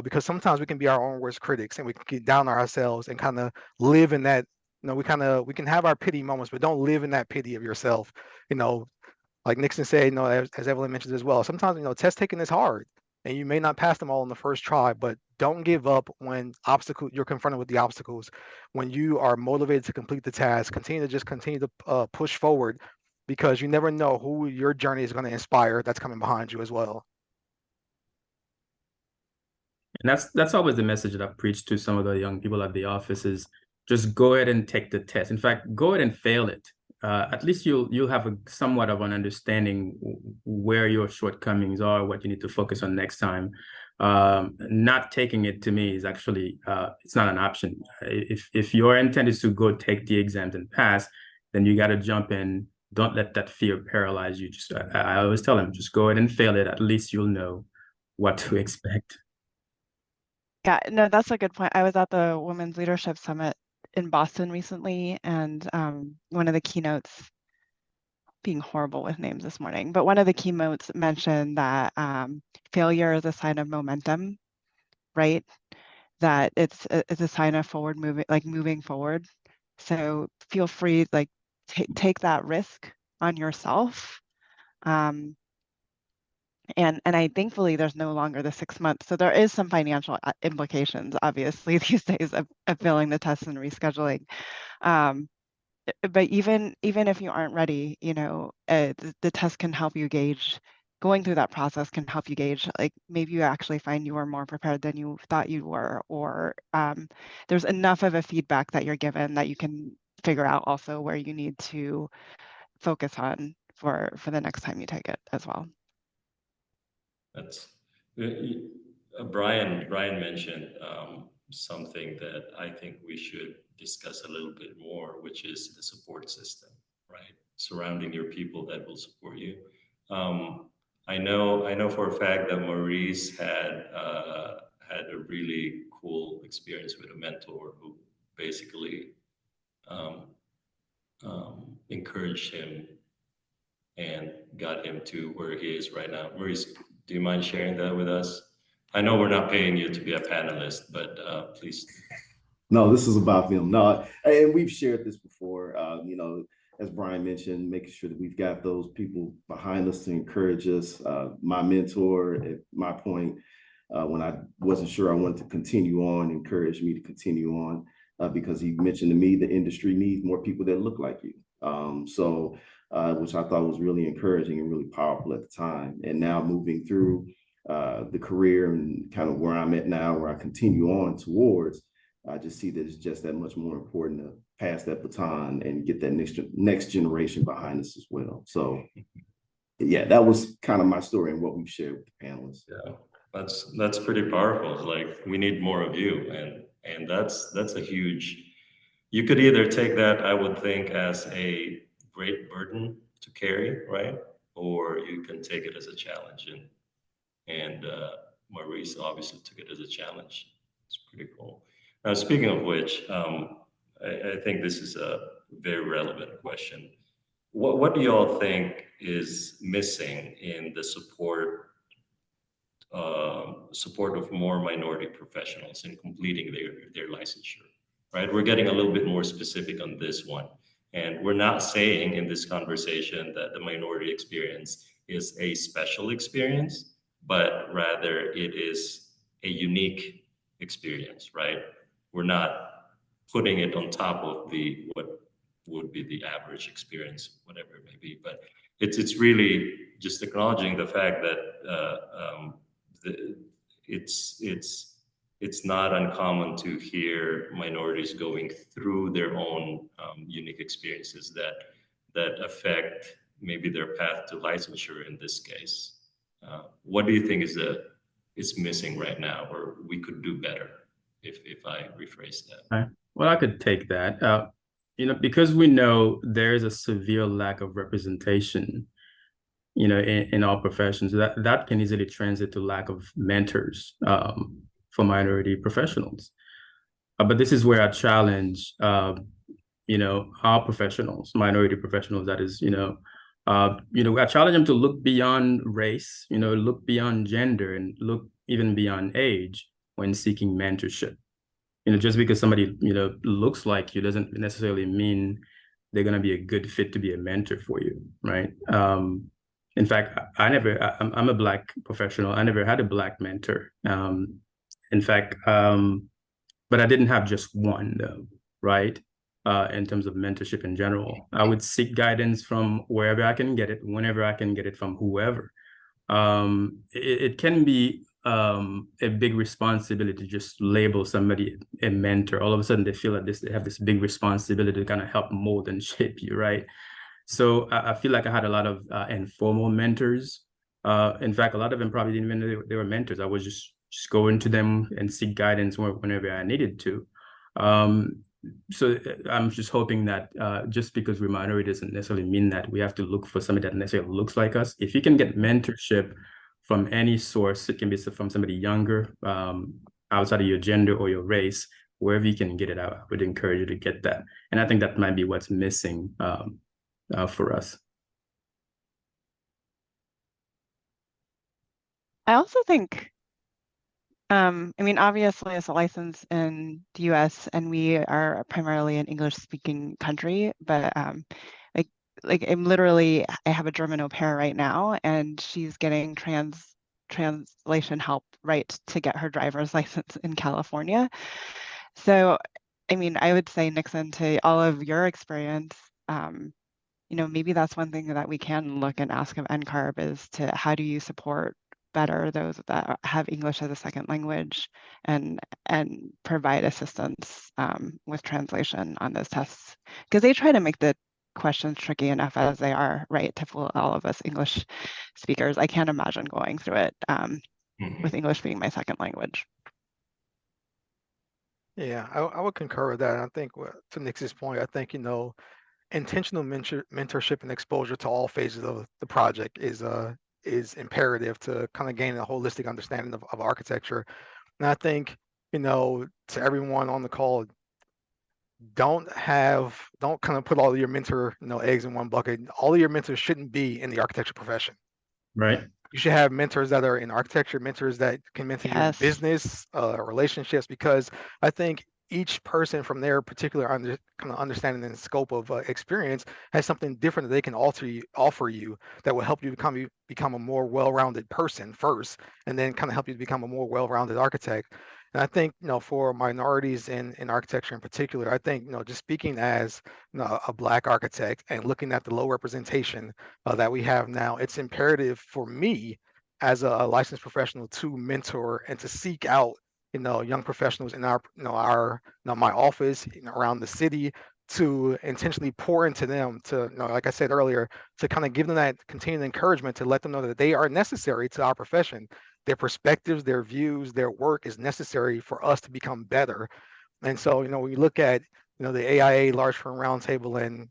Speaker 5: Because sometimes we can be our own worst critics and we can get down on ourselves and kind of live in that, we can have our pity moments, but don't live in that pity of yourself. Like Nixon said, as Evelyn mentioned as well, sometimes, test taking is hard and you may not pass them all on the first try, but don't give up when you're confronted with the obstacles. When you are motivated to complete the task, continue to push forward, because you never know who your journey is going to inspire that's coming behind you as well.
Speaker 2: And that's always the message that I preach to some of the young people at the office is just go ahead and take the test. In fact, go ahead and fail it. At least you'll have somewhat of an understanding where your shortcomings are, what you need to focus on next time. Not taking it, to me, is actually it's not an option. If your intent is to go take the exams and pass, then you got to jump in. Don't let that fear paralyze you. I always tell them, just go ahead and fail it. At least you'll know what to expect.
Speaker 4: Yeah, no, that's a good point. I was at the Women's Leadership Summit in Boston recently, and one of the keynotes, being horrible with names this morning, but one of the keynotes mentioned that failure is a sign of momentum, right? That it's a sign of moving forward. So feel free, like, take that risk on yourself. And I thankfully there's no longer the 6 months. So there is some financial implications, obviously, these days of filling the tests and rescheduling. But even if you aren't ready, the test can help you gauge. Going through that process can help you gauge, like, maybe you actually find you are more prepared than you thought you were, or there's enough of a feedback that you're given that you can figure out also where you need to focus on for the next time you take it as well.
Speaker 3: That's Brien mentioned something that I think we should discuss a little bit more, which is the support system, right? Surrounding your people that will support you. I know for a fact that Maurice had a really cool experience with a mentor who basically encouraged him and got him to where he is right now. Maurice, do you mind sharing that with us? I know we're not paying you to be a panelist, but please.
Speaker 1: No, this is about them. No, and we've shared this before. As Brien mentioned, making sure that we've got those people behind us to encourage us. My mentor, at my point, when I wasn't sure I wanted to continue on, encouraged me to continue on because he mentioned to me the industry needs more people that look like you. Which I thought was really encouraging and really powerful at the time. And now moving through the career and kind of where I'm at now, where I continue on towards, I just see that it's just that much more important to pass that baton and get that next generation behind us as well. So yeah, that was kind of my story and what we've shared with the panelists.
Speaker 3: Yeah, that's pretty powerful. It's like, we need more of you, and that's a huge. You could either take that, I would think, as a great burden to carry, right? Or you can take it as a challenge. And Maurice obviously took it as a challenge. It's pretty cool. Now, speaking of which, I think this is a very relevant question. What do y'all think is missing in the support of more minority professionals in completing their licensure, right? We're getting a little bit more specific on this one. And we're not saying in this conversation that the minority experience is a special experience, but rather it is a unique experience, right? We're not putting it on top of what would be the average experience, whatever it may be. But it's really just acknowledging the fact that the, it's not uncommon to hear minorities going through their own unique experiences that affect maybe their path to licensure in this case. What do you think is missing right now, or we could do better, if I rephrase that?
Speaker 2: Right. Well, I could take that. Because we know there is a severe lack of representation, in all professions, that can easily translate to lack of mentors for minority professionals. But this is where I challenge, our professionals, minority professionals, that is, I challenge them to look beyond race, look beyond gender, and look even beyond age when seeking mentorship. Just because somebody, looks like you doesn't necessarily mean they're going to be a good fit to be a mentor for you, right? In fact, I'm a Black professional. I never had a Black mentor. In fact, but I didn't have just one, though, right? In terms of mentorship in general, I would seek guidance from wherever I can get it, whenever I can get it from whoever. It can be a big responsibility to just label somebody a mentor. All of a sudden, they feel like they have this big responsibility to kind of help mold and shape you, right? So I feel like I had a lot of informal mentors. In fact, a lot of them probably didn't even know they were mentors. I was just going to them and seek guidance whenever I needed to. So I'm just hoping that just because we're minority doesn't necessarily mean that we have to look for somebody that necessarily looks like us. If you can get mentorship from any source, it can be from somebody younger, outside of your gender or your race, wherever you can get it out, I would encourage you to get that. And I think that might be what's missing for us.
Speaker 4: I also think, obviously it's a license in the US and we are primarily an English-speaking country, but I have a German au pair right now, and she's getting translation help, right, to get her driver's license in California. So, I would say, Nixon, to all of your experience, maybe that's one thing that we can look and ask of NCARB is to how do you support better those that have English as a second language and provide assistance with translation on those tests, because they try to make the questions tricky enough as they are, right, to fool all of us English speakers. I can't imagine going through it with English being my second language.
Speaker 5: Yeah, I would concur with that. I think to Nix's point, I think, intentional mentorship and exposure to all phases of the project is imperative to kind of gain a holistic understanding of architecture. And I think, to everyone on the call, don't kind of put all of your mentor, eggs in one bucket. All of your mentors shouldn't be in the architecture profession.
Speaker 2: Right.
Speaker 5: You should have mentors that are in architecture, mentors that can mentor you in business, relationships, because I think each person from their particular kind of understanding and scope of experience has something different that they can offer you that will help you become a more well-rounded person first, and then kind of help you to become a more well-rounded architect. And I think, for minorities in architecture in particular, I think, just speaking as a Black architect and looking at the low representation that we have now, it's imperative for me as a licensed professional to mentor and to seek out, young professionals in my office, around the city, to intentionally pour into them, to, like I said earlier, to kind of give them that continued encouragement, to let them know that they are necessary to our profession. Their perspectives, their views, their work is necessary for us to become better. And so, when you look at, the AIA Large Firm Roundtable and,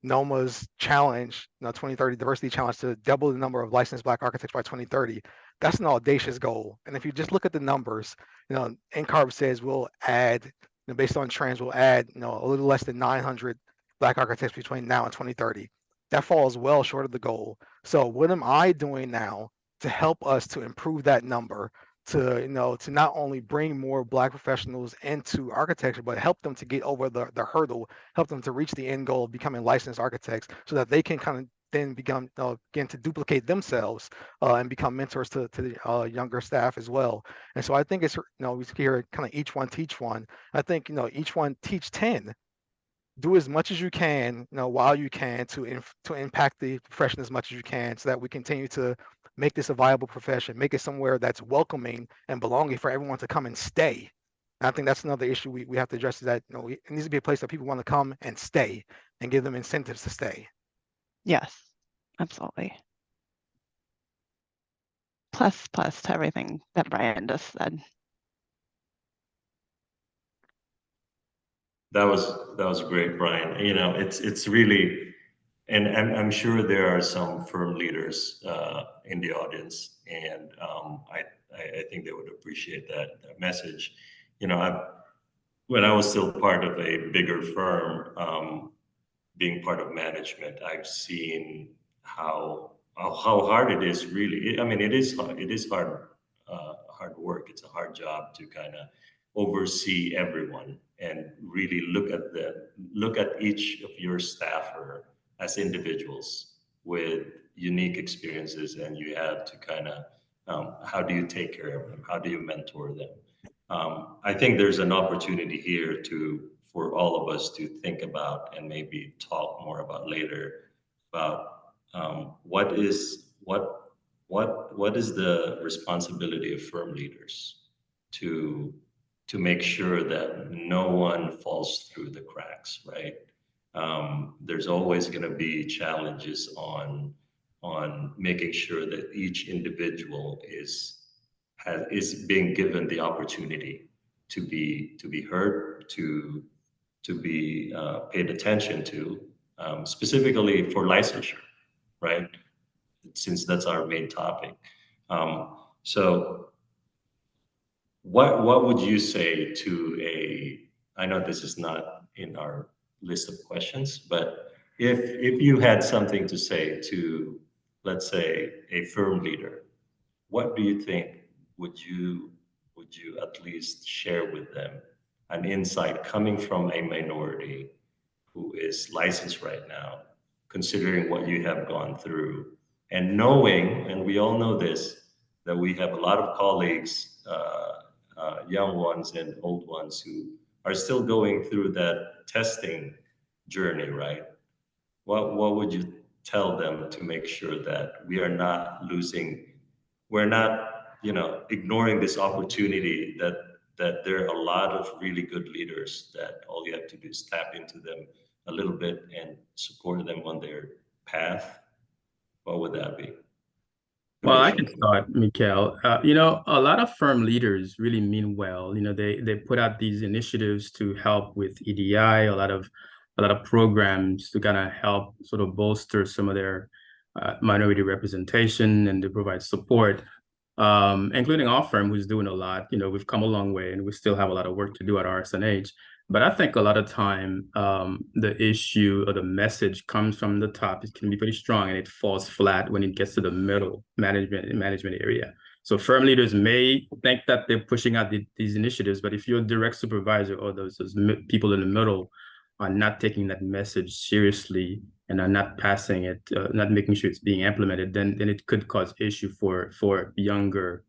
Speaker 5: NOMA's challenge, 2030 diversity challenge to double the number of licensed Black architects by 2030. That's an audacious goal. And if you just look at the numbers, NCARB says we'll add, based on trends, we'll add, a little less than 900 Black architects between now and 2030. That falls well short of the goal. So what am I doing now to help us to improve that number? To not only bring more Black professionals into architecture, but help them to get over the hurdle, help them to reach the end goal of becoming licensed architects, so that they can kind of then begin to duplicate themselves and become mentors to the younger staff as well. And so I think it's, we hear kind of each one teach one. I think each one teach 10. Do as much as you can, while you can, to impact the profession as much as you can, so that we continue to make this a viable profession, make it somewhere that's welcoming and belonging for everyone to come and stay. And I think that's another issue we have to address, is that it needs to be a place that people want to come and stay, and give them incentives to stay.
Speaker 4: Yes, absolutely. Plus to everything that Brien just said.
Speaker 3: That was great, Brien. It's really, and I'm sure there are some firm leaders in the audience, and I think they would appreciate that message. When I was still part of a bigger firm, being part of management, I've seen how hard it is. Really, I mean, it is hard. It is hard work. It's a hard job to kind of oversee everyone and really look at each of your staffer as individuals with unique experiences, and you have to kind of how do you take care of them? How do you mentor them? I think there's an opportunity here for all of us to think about, and maybe talk more about later, about what is the responsibility of firm leaders to make sure that no one falls through the cracks, right? There's always going to be challenges on making sure that each individual is being given the opportunity to be heard, to be paid attention to, specifically for licensure, right? Since that's our main topic. So what would you say to I know this is not in our list of questions, but if you had something to say to, let's say, a firm leader, what do you think would you at least share with them, an insight coming from a minority who is licensed right now, considering what you have gone through, and knowing, and we all know this, that we have a lot of colleagues, young ones and old ones, who are still going through that testing journey, right? What would you tell them to make sure that we are not losing, we're not, ignoring this opportunity, that there are a lot of really good leaders, that all you have to do is tap into them a little bit and support them on their path? What would that be?
Speaker 2: Well, I can start, Mikhail. A lot of firm leaders really mean well. They put out these initiatives to help with EDI, a lot of programs to kind of help sort of bolster some of their minority representation, and to provide support, including our firm, who's doing a lot. We've come a long way, and we still have a lot of work to do at RSNH. But I think a lot of time, the issue or the message comes from the top. It can be pretty strong, and it falls flat when it gets to the middle management area. So firm leaders may think that they're pushing out these initiatives, but if your direct supervisor or those people in the middle are not taking that message seriously and are not passing it, not making sure it's being implemented, then it could cause issue for younger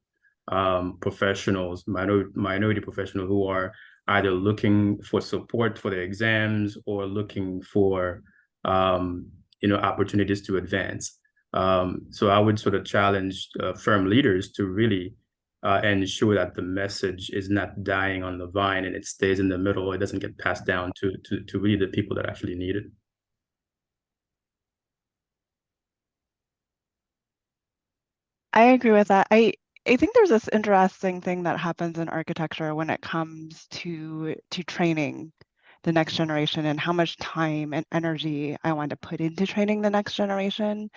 Speaker 2: professionals, minority professionals, who are either looking for support for their exams or looking for opportunities to advance. So I would sort of challenge firm leaders to really ensure that the message is not dying on the vine, and it stays in the middle. It doesn't get passed down to really the people that actually need it.
Speaker 4: I agree with that. I think there's this interesting thing that happens in architecture when it comes to training. the next generation and how much time and energy I want to put into training the next generation,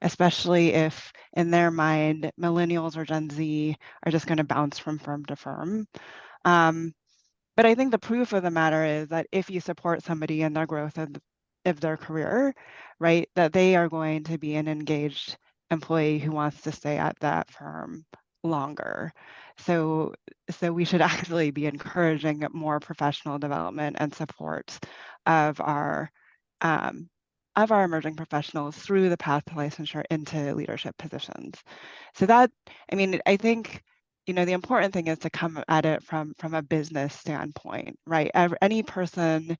Speaker 4: especially if in their mind, millennials or Gen Z are just going to bounce from firm to firm. But I think the proof of the matter is that if you support somebody in their growth of their career, right, that they are going to be an engaged employee who wants to stay at that firm longer. So we should actually be encouraging more professional development and support of our emerging professionals through the path to licensure into leadership positions. So that, I mean, I think, the important thing is to come at it from a business standpoint, right? Any person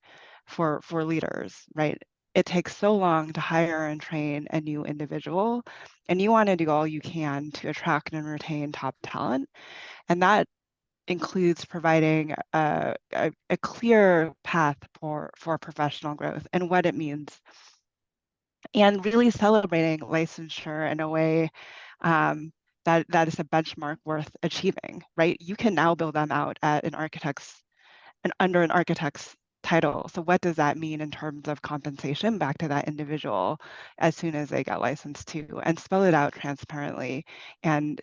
Speaker 4: for leaders, right? It takes so long to hire and train a new individual, and you want to do all you can to attract and retain top talent. And that includes providing a clear path for professional growth and what it means, and really celebrating licensure in a way that is a benchmark worth achieving, right? You can now build them out at under an architect's title. So what does that mean in terms of compensation back to that individual as soon as they get licensed too, and spell it out transparently and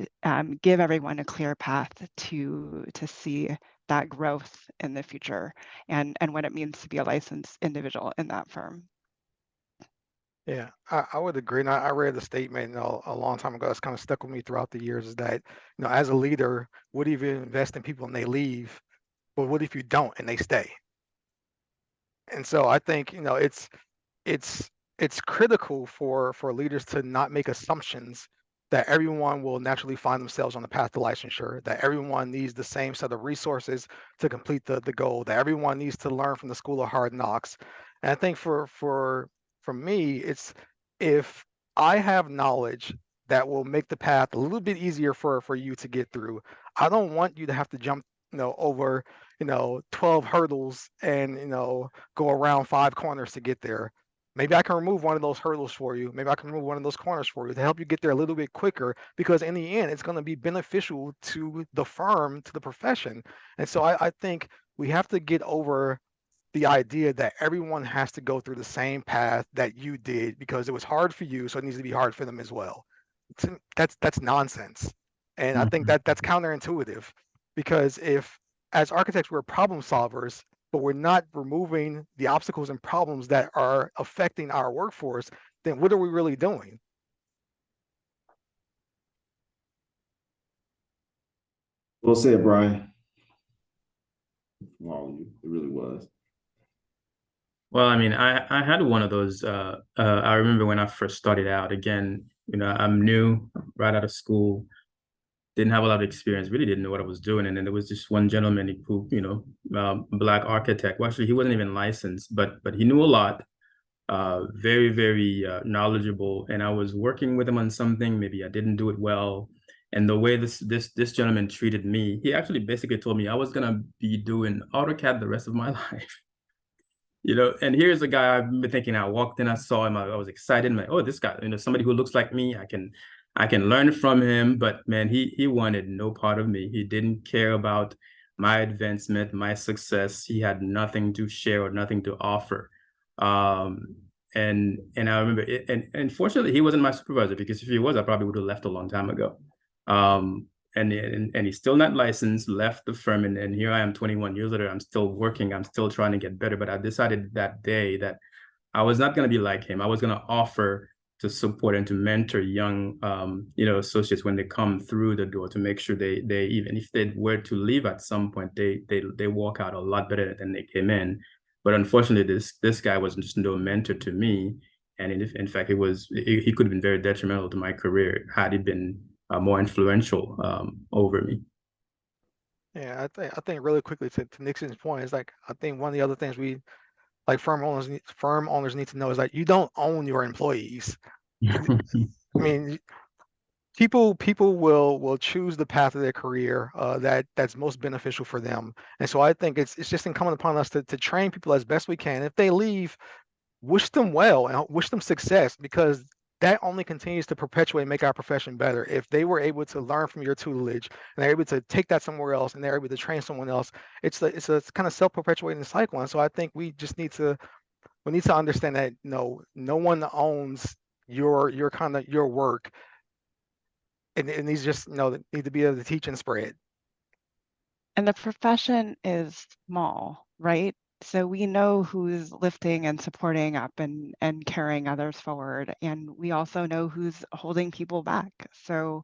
Speaker 4: give everyone a clear path to see that growth in the future and what it means to be a licensed individual in that firm.
Speaker 5: Yeah, I would agree. And I read the statement a long time ago that's kind of stuck with me throughout the years, is that, as a leader, what if you invest in people and they leave? But what if you don't and they stay? And so I think, it's critical for leaders to not make assumptions that everyone will naturally find themselves on the path to licensure, that everyone needs the same set of resources to complete the goal, that everyone needs to learn from the school of hard knocks. And I think for me, it's, if I have knowledge that will make the path a little bit easier for you to get through, I don't want you to have to jump, over, 12 hurdles and, go around 5 corners to get there. Maybe I can remove one of those hurdles for you. Maybe I can remove one of those corners for you to help you get there a little bit quicker, because in the end, it's going to be beneficial to the firm, to the profession. And so I think we have to get over the idea that everyone has to go through the same path that you did because it was hard for you, so it needs to be hard for them as well. That's nonsense. And I think that's counterintuitive, because if, as architects, we're problem solvers, but we're not removing the obstacles and problems that are affecting our workforce, then what are we really doing?
Speaker 1: Well said, Brien. Wow, it really was.
Speaker 2: Well, I mean, I had one of those. I remember when I first started out. Again, I'm new, right out of school, didn't have a lot of experience, really didn't know what I was doing. And then there was this one gentleman who, Black architect. Well, actually, he wasn't even licensed, but he knew a lot. Very, very knowledgeable. And I was working with him on something. Maybe I didn't do it well. And the way this gentleman treated me, he actually basically told me I was gonna be doing AutoCAD the rest of my life. And here's a guy I've been thinking. I walked in, I saw him, I was excited. I'm like, oh, this guy, somebody who looks like me, I can learn from him. But man, he wanted no part of me. He didn't care about my advancement, my success. He had nothing to share or nothing to offer. And I remember it, and fortunately he wasn't my supervisor, because if he was, I probably would have left a long time ago. And he's still not licensed, left the firm, and here I am 21 years later. I'm still working, I'm still trying to get better. But I decided that day that I was not going to be like him. I was going to offer to support and to mentor young associates when they come through the door, to make sure they even if they were to leave at some point, they walk out a lot better than they came in. But unfortunately, this guy was just no mentor to me, and in fact, he could have been very detrimental to my career had he been more influential over me.
Speaker 5: Yeah, I think really quickly to Nixon's point is, like, I think one of the other things we, like, firm owners need to know is that you don't own your employees. I mean, people will choose the path of their career that's most beneficial for them. And so I think it's just incumbent upon us to train people as best we can. If they leave, wish them well and wish them success, because that only continues to perpetuate and make our profession better. If they were able to learn from your tutelage and they're able to take that somewhere else and they're able to train someone else, it's a kind of self-perpetuating cycle. And so I think we just need to understand that no one owns your work, and these just need to be able to teach and spread.
Speaker 4: And the profession is small, right? So we know who's lifting and supporting up and carrying others forward. And we also know who's holding people back. So,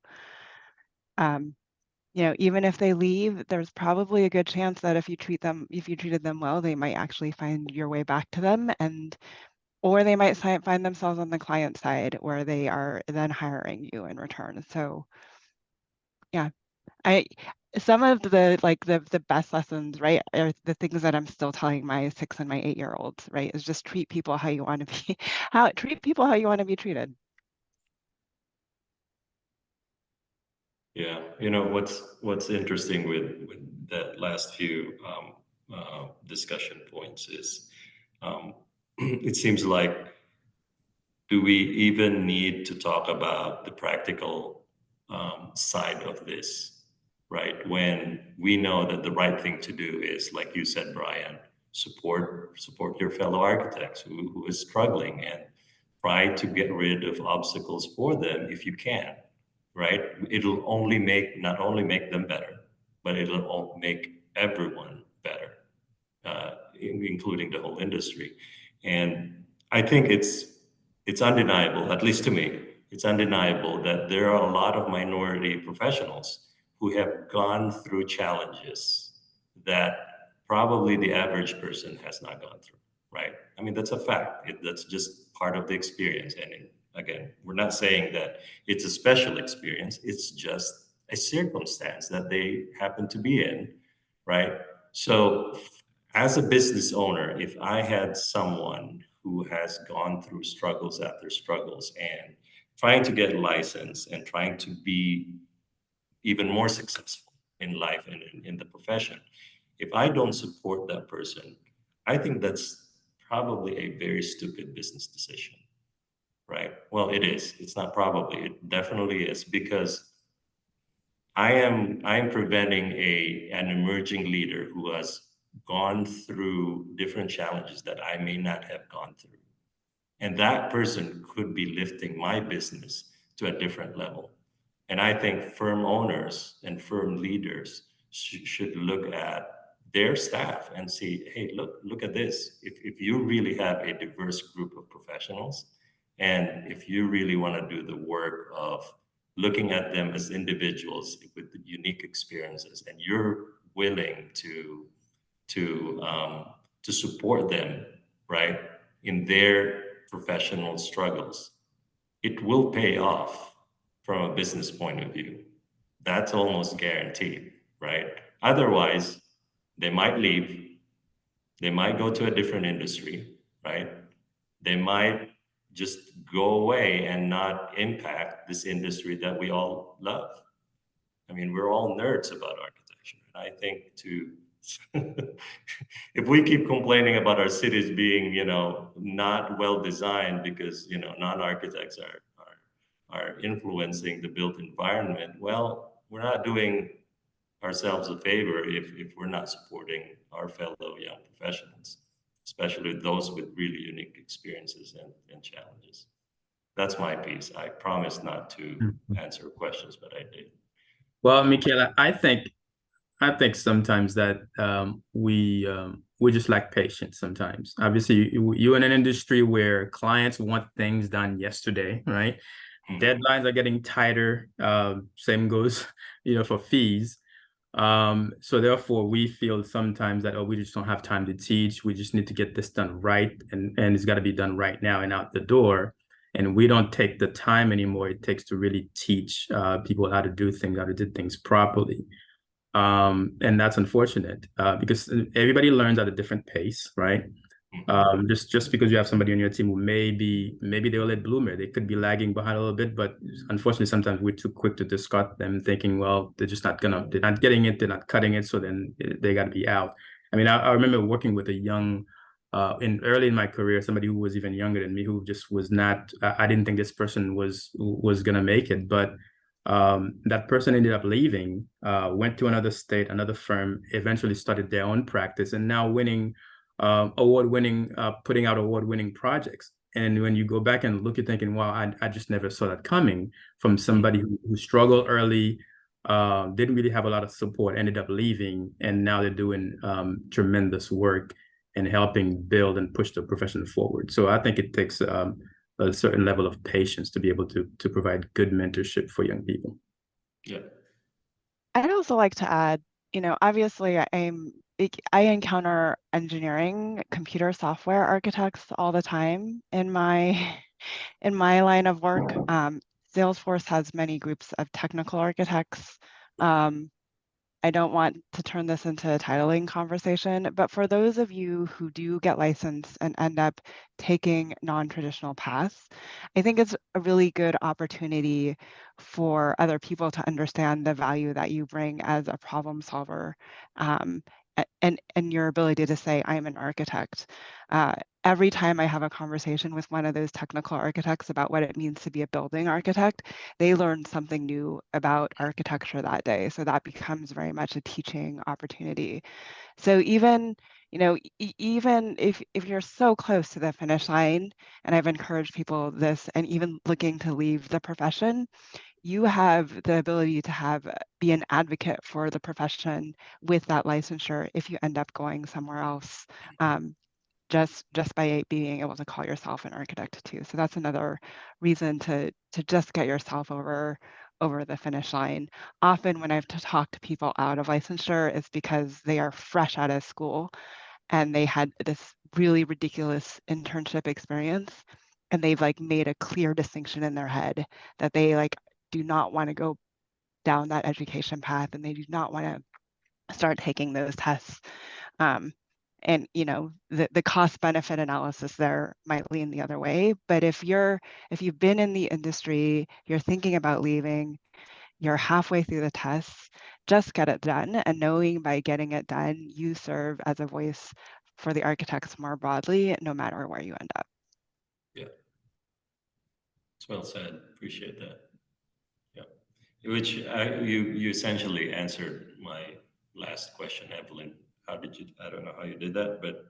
Speaker 4: even if they leave, there's probably a good chance that if you treated them well, they might actually find your way back to them, or they might find themselves on the client side where they are then hiring you in return. So yeah, some of the best lessons, right, are the things that I'm still telling my 6 and my 8-year-olds, right, is just treat people how you want to be, treat people how you want to be treated.
Speaker 3: Yeah, what's interesting with that last few discussion points is it seems like, do we even need to talk about the practical side of this, right? When we know that the right thing to do is, like you said, Brien, support your fellow architects who is struggling, and try to get rid of obstacles for them if you can, right? It'll not only make them better, but it'll make everyone better, including the whole industry. And I think it's undeniable, at least to me, it's undeniable that there are a lot of minority professionals who have gone through challenges that probably the average person has not gone through, right? I mean, that's a fact. That's just part of the experience. And again, we're not saying that it's a special experience. It's just a circumstance that they happen to be in, right? So as a business owner, if I had someone who has gone through struggles after struggles and trying to get licensed and trying to be even more successful in life and in the profession, if I don't support that person, I think that's probably a very stupid business decision, right? Well, it is. It's not probably. It definitely is, because I am preventing an emerging leader who has gone through different challenges that I may not have gone through. And that person could be lifting my business to a different level. And I think firm owners and firm leaders should look at their staff and see, hey, look at this. If you really have a diverse group of professionals, and if you really want to do the work of looking at them as individuals with unique experiences, and you're willing to support them, right, in their professional struggles, it will pay off from a business point of view. That's almost guaranteed, right? Otherwise, they might leave, they might go to a different industry, right? They might just go away and not impact this industry that we all love. I mean, we're all nerds about architecture. And I think if we keep complaining about our cities being, not well designed because, non-architects are influencing the built environment, well, we're not doing ourselves a favor if we're not supporting our fellow young professionals, especially those with really unique experiences and challenges. That's my piece. I promised not to answer questions, but I did.
Speaker 2: Well, Michaela, I think sometimes that we just lack patience sometimes. Obviously, you're in an industry where clients want things done yesterday, right? Mm-hmm. Deadlines are getting tighter. Same goes, for fees. So therefore, we feel sometimes that, we just don't have time to teach. We just need to get this done right, and it's got to be done right now and out the door. And we don't take the time anymore it takes to really teach people how to do things properly. And that's unfortunate because everybody learns at a different pace, right? Just because you have somebody on your team who maybe they're a late bloomer, they could be lagging behind a little bit, but unfortunately, sometimes we're too quick to discard them, thinking, well, they're not getting it, they're not cutting it, so then they got to be out. I mean, I remember working with a young early in my career, somebody who was even younger than me, who just was not, I didn't think this person was gonna make it, but that person ended up leaving, went to another state, another firm, eventually started their own practice, and now winning putting out award-winning projects. And when you go back and look, you're thinking, wow, I just never saw that coming from somebody who struggled early, didn't really have a lot of support, ended up leaving, and now they're doing tremendous work and helping build and push the profession forward. So I think it takes a certain level of patience to be able to provide good mentorship for young people.
Speaker 3: Yeah.
Speaker 4: I'd also like to add, obviously I encounter engineering, computer software architects all the time in my line of work. Salesforce has many groups of technical architects. I don't want to turn this into a titling conversation, but for those of you who do get licensed and end up taking non-traditional paths, I think it's a really good opportunity for other people to understand the value that you bring as a problem solver, and your ability to say, I'm an architect. Every time I have a conversation with one of those technical architects about what it means to be a building architect, they learn something new about architecture that day. So that becomes very much a teaching opportunity. So even, even if you're so close to the finish line, and I've encouraged people this, and even looking to leave the profession, you have the ability to be an advocate for the profession with that licensure if you end up going somewhere else. Just by being able to call yourself an architect too. So that's another reason to just get yourself over the finish line. Often when I've talked to people out of licensure, it's because they are fresh out of school and they had this really ridiculous internship experience, and they've made a clear distinction in their head that they do not want to go down that education path, and they do not want to start taking those tests. And the cost benefit analysis there might lean the other way. But if you've been in the industry, you're thinking about leaving, you're halfway through the tests, just get it done. And knowing by getting it done, you serve as a voice for the architects more broadly, no matter where you end up.
Speaker 3: Yeah. It's well said. Appreciate that. Yeah. Which you essentially answered my last question, Evelyn. I don't know how you did that, but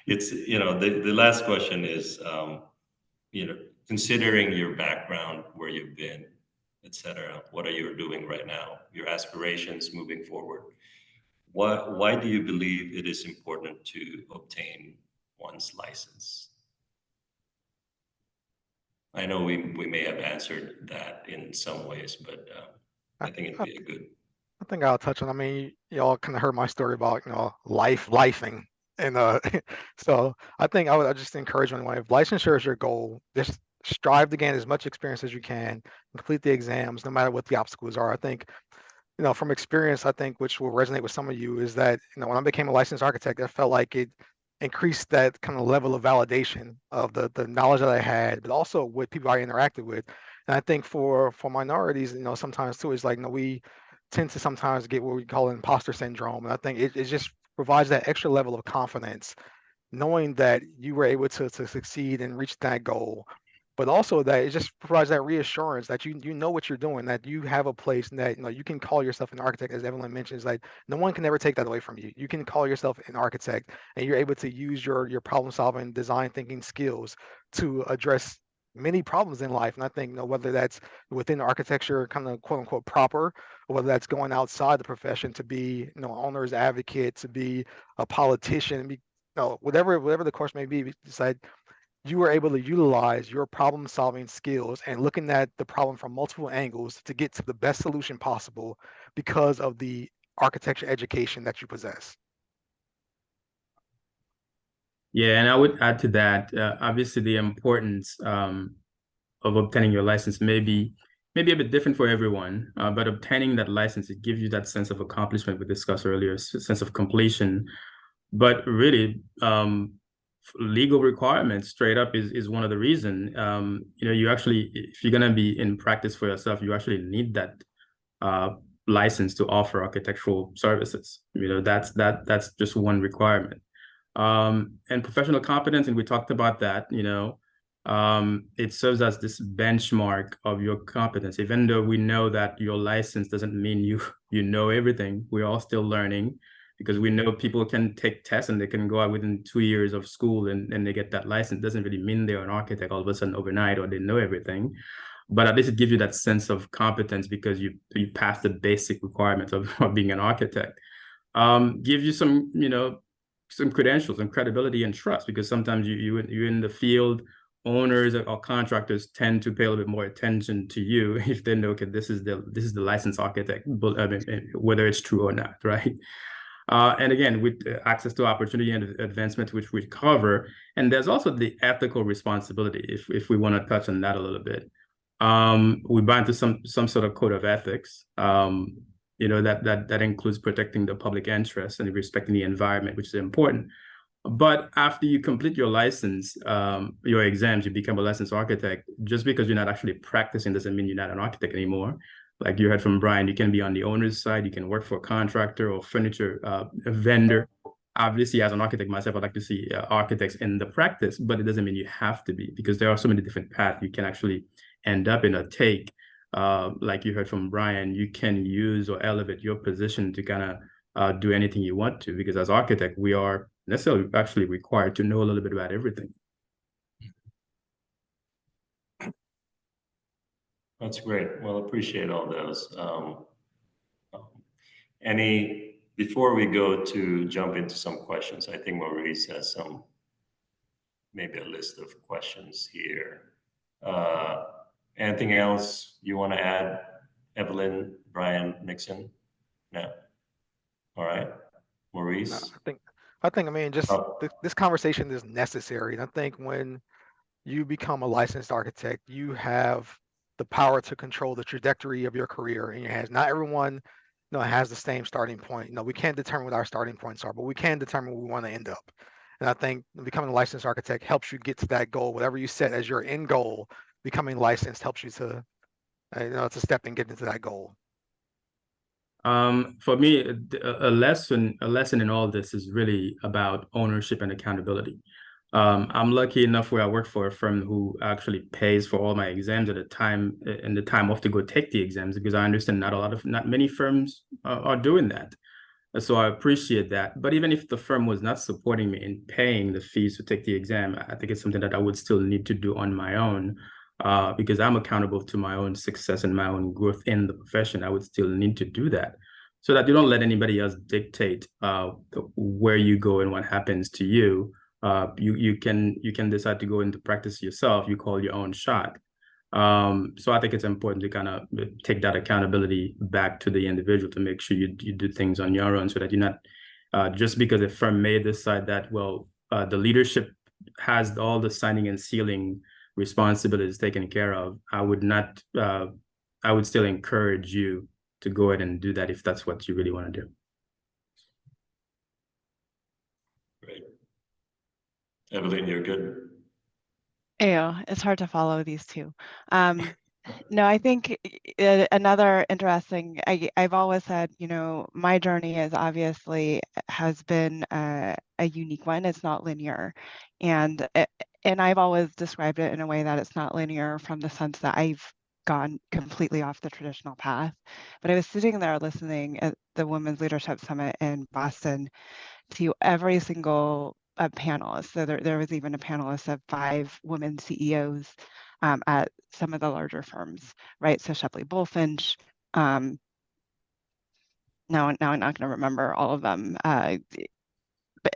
Speaker 3: it's, the last question is, considering your background, where you've been, et cetera, what are you doing right now, your aspirations moving forward? Why do you believe it is important to obtain one's license? I know we may have answered that in some ways, but I think it'd be a good.
Speaker 5: I think I'll touch on. I mean, y'all kind of heard my story about lifing, and so I think I would just encourage anyone, if licensure is your goal, just strive to gain as much experience as you can, complete the exams, no matter what the obstacles are. I think, from experience, I think which will resonate with some of you is that when I became a licensed architect, I felt like it increased that kind of level of validation of the knowledge that I had, but also with people I interacted with. And I think for minorities, sometimes too, is we tend to sometimes get what we call imposter syndrome. And I think it just provides that extra level of confidence, knowing that you were able to succeed and reach that goal, but also that it just provides that reassurance that you know what you're doing, that you have a place, and that you can call yourself an architect, as Evelyn mentions. No one can ever take that away from you. You can call yourself an architect, and you're able to use your problem solving, design thinking skills to address many problems in life. And I think whether that's within architecture, kind of quote unquote proper, or whether that's going outside the profession to be owner's advocate, to be a politician, be whatever the course may be, decide you were able to utilize your problem solving skills and looking at the problem from multiple angles to get to the best solution possible because of the architecture education that you possess.
Speaker 2: Yeah, and I would add to that, obviously the importance of obtaining your license may be a bit different for everyone, but obtaining that license, it gives you that sense of accomplishment we discussed earlier, sense of completion. But really, legal requirements straight up is one of the reasons. You actually, if you're going to be in practice for yourself, you actually need that license to offer architectural services. That's just one requirement. And professional competence, and we talked about that, it serves as this benchmark of your competence. Even though we know that your license doesn't mean you know everything, we're all still learning, because we know people can take tests and they can go out within 2 years of school and they get that license. It doesn't really mean they're an architect all of a sudden overnight, or they know everything. But at least it gives you that sense of competence because you pass the basic requirements of being an architect. Give you some, some credentials and credibility and trust, because sometimes you're in the field, owners or contractors tend to pay a little bit more attention to you if they know, okay, this is the licensed architect, but I mean, whether it's true or not, right? And again, with access to opportunity and advancement, which we cover, and there's also the ethical responsibility, if we want to touch on that a little bit. We bind to some sort of code of ethics. That includes protecting the public interest and respecting the environment, which is important. But after you complete your license, your exams, you become a licensed architect. Just because you're not actually practicing doesn't mean you're not an architect anymore. Like you heard from Brien, you can be on the owner's side, you can work for a contractor or furniture vendor. Obviously, as an architect myself, I'd like to see architects in the practice, but it doesn't mean you have to be, because there are so many different paths you can actually end up in or take. Like you heard from Brien, you can use or elevate your position to kind of do anything you want to, because as architect, we are necessarily actually required to know a little bit about everything.
Speaker 3: That's great. Well, appreciate all those. Before we go to jump into some questions, I think Maurice has maybe a list of questions here. Anything else you want to add, Evelyn, Brien, Nixon? No. All right, Maurice.
Speaker 5: No, I mean, just this conversation is necessary. And I think when you become a licensed architect, you have the power to control the trajectory of your career in your hands. Not everyone, has the same starting point. We can't determine what our starting points are, but we can determine where we want to end up. And I think becoming a licensed architect helps you get to that goal. Whatever you set as your end goal, becoming licensed helps you to, it's a step in getting to that goal.
Speaker 2: For me, a lesson in all this is really about ownership and accountability. I'm lucky enough where I work for a firm who actually pays for all my exams at the time off to go take the exams, because I understand not many firms are doing that. So I appreciate that. But even if the firm was not supporting me in paying the fees to take the exam, I think it's something that I would still need to do on my own. Because I'm accountable to my own success and my own growth in the profession. I would still need to do that, so that you don't let anybody else dictate where you go and what happens to you. You can decide to go into practice yourself. You call your own shot. So I think it's important to kind of take that accountability back to the individual to make sure you do things on your own, so that you're not just because a firm may decide that, well, the leadership has all the signing and sealing responsibilities taken care of. I would still encourage you to go ahead and do that if that's what you really want to do.
Speaker 3: Great. Evelyn, you're good.
Speaker 4: Yeah, it's hard to follow these two. No, I think another interesting, I've always said, my journey has been a unique one. It's not linear. And I've always described it in a way that it's not linear, from the sense that I've gone completely off the traditional path. But I was sitting there listening at the Women's Leadership Summit in Boston to every single panelist. So there was even a panelist of 5 women CEOs at some of the larger firms, right? So Shepley Bullfinch. Now I'm not going to remember all of them. But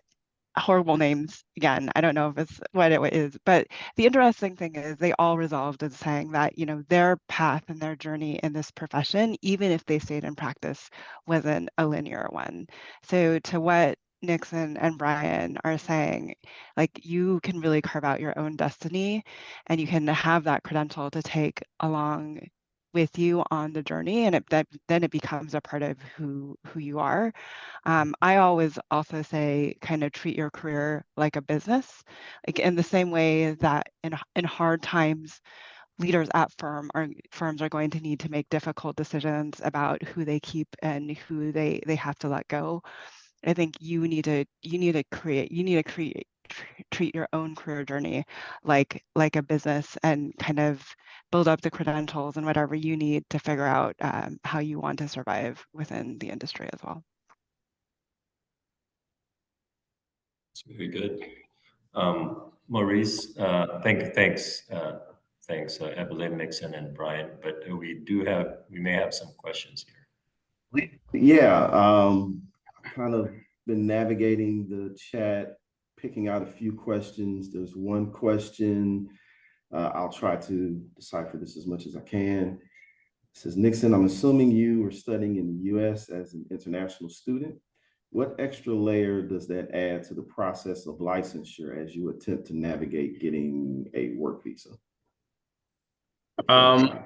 Speaker 4: horrible names again. I don't know if it's what it is, but the interesting thing is they all resolved in saying that their path and their journey in this profession, even if they stayed in practice, wasn't a linear one. So to what Nixon and Brien are saying, like, you can really carve out your own destiny, and you can have that credential to take along with you on the journey, and then it becomes a part of who you are. I always also say, kind of treat your career like a business, like in the same way that in hard times, leaders at firms are going to need to make difficult decisions about who they keep and who they have to let go. I think you need to treat your own career journey like a business, and kind of build up the credentials and whatever you need to figure out how you want to survive within the industry as well.
Speaker 3: It's very good. Maurice, thanks, Evelyn, Nixon, and Brien. But we may have some questions here.
Speaker 1: Yeah, kind of been navigating the chat, picking out a few questions. There's one question. I'll try to decipher this as much as I can. It says, Nixon, I'm assuming you were studying in the US as an international student. What extra layer does that add to the process of licensure as you attempt to navigate getting a work visa?
Speaker 2: Well,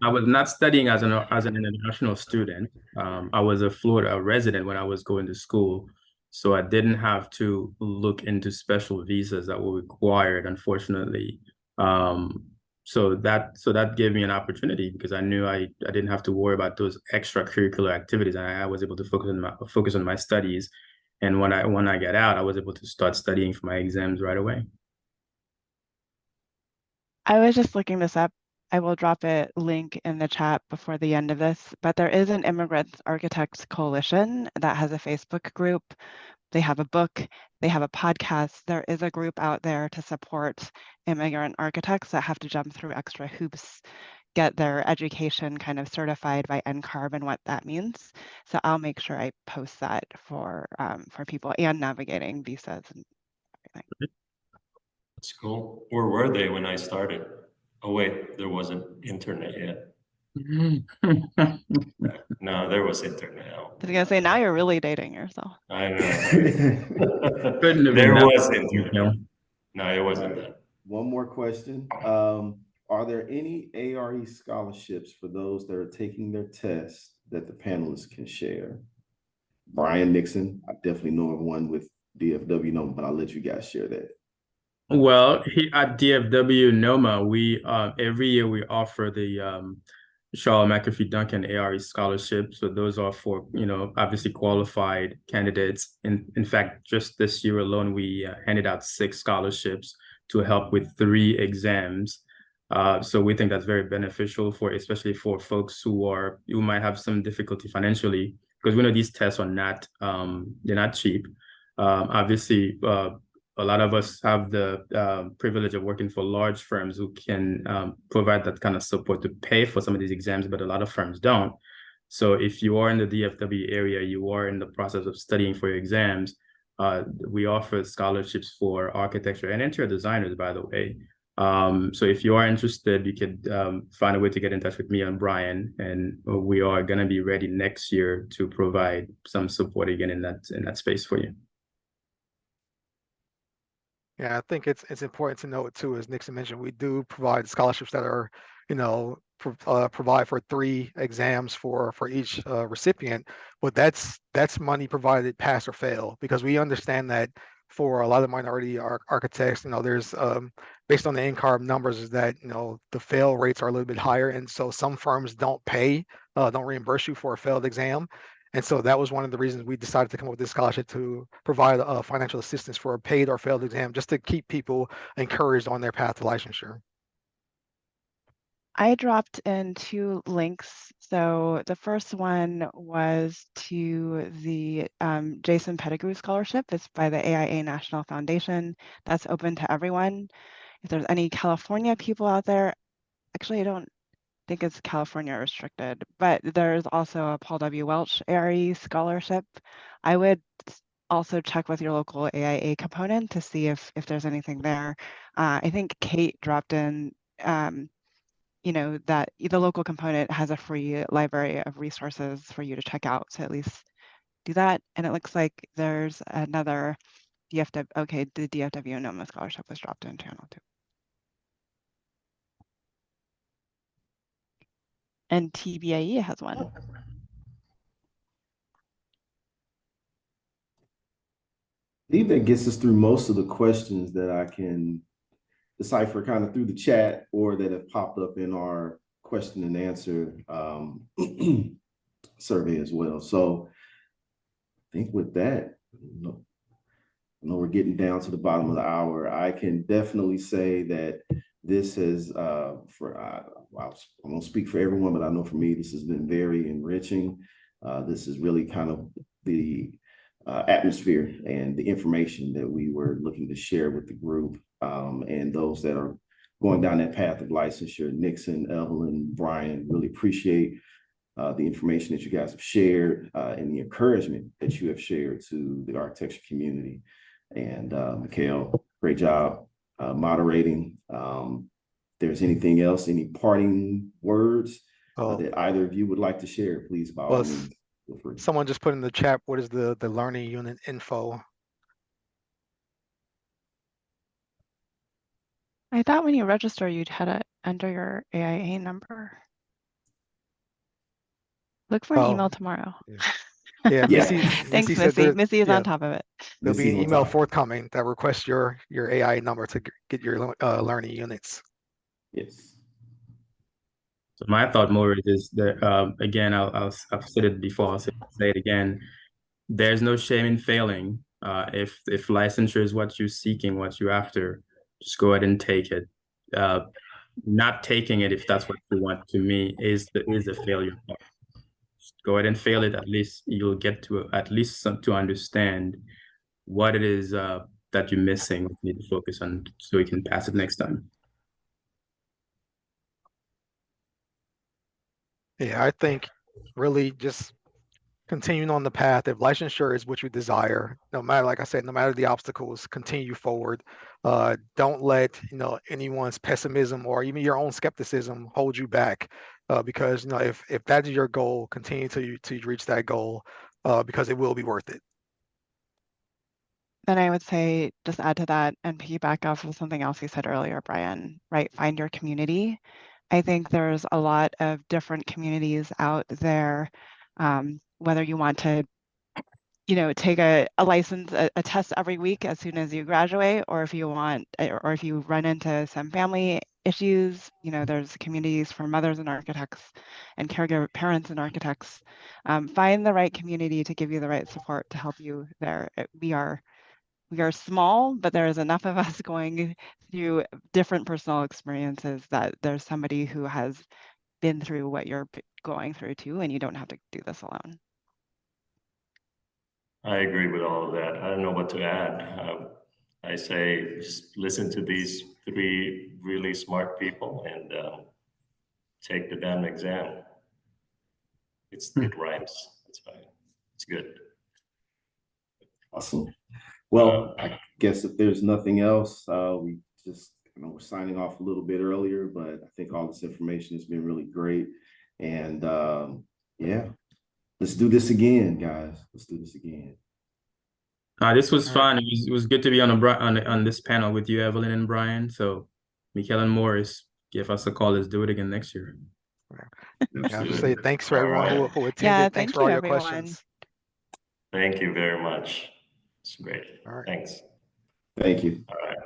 Speaker 2: I was not studying as an international student. I was a Florida resident when I was going to school, so I didn't have to look into special visas that were required, unfortunately. So that gave me an opportunity, because I knew I didn't have to worry about those extracurricular activities, and I was able to focus on my studies. And when I got out, I was able to start studying for my exams right away.
Speaker 4: I was just looking this up. I will drop a link in the chat before the end of this, but there is an Immigrant Architects Coalition that has a Facebook group. They have a book, they have a podcast. There is a group out there to support immigrant architects that have to jump through extra hoops, get their education kind of certified by NCARB and what that means. So I'll make sure I post that for people, and navigating visas and everything.
Speaker 3: That's cool. Where were they when I started? Oh wait, there wasn't internet yet. No, there was internet.
Speaker 4: I was gonna say, now you're really dating yourself.
Speaker 3: I know.
Speaker 2: Couldn't have
Speaker 3: There
Speaker 2: been
Speaker 3: was
Speaker 2: that,
Speaker 3: internet.
Speaker 2: you know.
Speaker 3: No, it wasn't that.
Speaker 1: One more question. Are there any ARE scholarships for those that are taking their tests that the panelists can share? Brien, Nixon, I definitely know of one with DFW NOMA, but I'll let you guys share that.
Speaker 2: Well, at DFW NOMA, we every year we offer the Charlotte McAfee Duncan ARE scholarship. So those are for, obviously qualified candidates. In fact, just this year alone, we handed out 6 scholarships to help with 3 exams. So we think that's very beneficial especially for folks who might have some difficulty financially, because we know these tests are they're not cheap. Obviously, a lot of us have the privilege of working for large firms who can provide that kind of support to pay for some of these exams, but a lot of firms don't. So if you are in the DFW area, you are in the process of studying for your exams, we offer scholarships for architecture and interior designers, by the way. So if you are interested, you could find a way to get in touch with me and Brien, and we are going to be ready next year to provide some support again in that space for you.
Speaker 5: Yeah, I think it's important to note too, as Nixon mentioned, we do provide scholarships that are, provide for 3 exams for each recipient, but that's money provided pass or fail, because we understand that for a lot of minority architects, there's based on the NCARB numbers, is that the fail rates are a little bit higher, and so some firms don't reimburse you for a failed exam. And so that was one of the reasons we decided to come up with this scholarship, to provide financial assistance for a paid or failed exam, just to keep people encouraged on their path to licensure.
Speaker 4: I dropped in 2 links. So the first one was to the Jason Pettigrew Scholarship. It's by the AIA National Foundation. That's open to everyone. If there's any California people out there, actually I don't think it's California restricted, but there's also a Paul W. Welch ARE scholarship. I would also check with your local AIA component to see if there's anything there. I think Kate dropped in, that the local component has a free library of resources for you to check out. So at least do that. And it looks like there's another DFW, okay, the DFW NOMA scholarship was dropped in channel 2. And TBAE has one.
Speaker 1: I think that gets us through most of the questions that I can decipher kind of through the chat, or that have popped up in our question and answer survey as well. So think with that, I know we're getting down to the bottom of the hour. I can definitely say that this has, I won't speak for everyone, but I know for me, this has been very enriching. This is really kind of the atmosphere and the information that we were looking to share with the group, and those that are going down that path of licensure. Nixon, Evelyn, Brien, really appreciate the information that you guys have shared, and the encouragement that you have shared to the architecture community. And Mikhail, great job moderating. If there's anything else, any parting words that either of you would like to share, please, by all means, feel free.
Speaker 5: Someone just put in the chat, what is the learning unit info?
Speaker 4: I thought when you register, you'd had it under your AIA number. Look for an email tomorrow.
Speaker 5: Yeah, Missy.
Speaker 4: Thanks,
Speaker 5: Missy
Speaker 4: Missy. Missy is on top of it.
Speaker 5: There'll be an email forthcoming that requests your AIA number to get your learning units.
Speaker 1: Yes.
Speaker 2: So my thought more is that, again, I've said it before, I'll say it again. There's no shame in failing. If licensure is what you're seeking, what you're after, just go ahead and take it. Not taking it, if that's what you want, to me, is the failure part. Just go ahead and fail it. At least you'll get to to understand what it is that you're missing, what you need to focus on, so you can pass it next time.
Speaker 5: Yeah, I think really just continuing on the path. If licensure is what you desire, no matter, like I said, no matter the obstacles, continue forward. Don't let anyone's pessimism or even your own skepticism hold you back, because if that is your goal, continue to reach that goal, because it will be worth it.
Speaker 4: Then I would say, just add to that and piggyback off of something else you said earlier, Brien, right? Find your community. I think there's a lot of different communities out there, whether you want to, take a license, a test every week as soon as you graduate, or if you want, or if you run into some family issues, there's communities for mothers and architects and caregiver parents and architects. Find the right community to give you the right support to help you there. We are small, but there is enough of us going through different personal experiences that there's somebody who has been through what you're going through too, and you don't have to do this alone.
Speaker 3: I agree with all of that. I don't know what to add. I say just listen to these three really smart people and take the damn exam. It rhymes. It's fine. It's good.
Speaker 1: Awesome. Well, I guess if there's nothing else, we just, we're signing off a little bit earlier, but I think all this information has been really great. And yeah, let's do this again, guys. Let's do this again.
Speaker 2: This was fun. It was good to be on this panel with you, Evelyn and Brien. So, Mikhail and Morris, give us a call. Let's do it again next year.
Speaker 5: I'll just say thanks for everyone who attended. Yeah, thanks for all your questions.
Speaker 3: Thank you very much. It's great.
Speaker 5: All right.
Speaker 3: Thanks.
Speaker 1: Thank you.
Speaker 3: All right.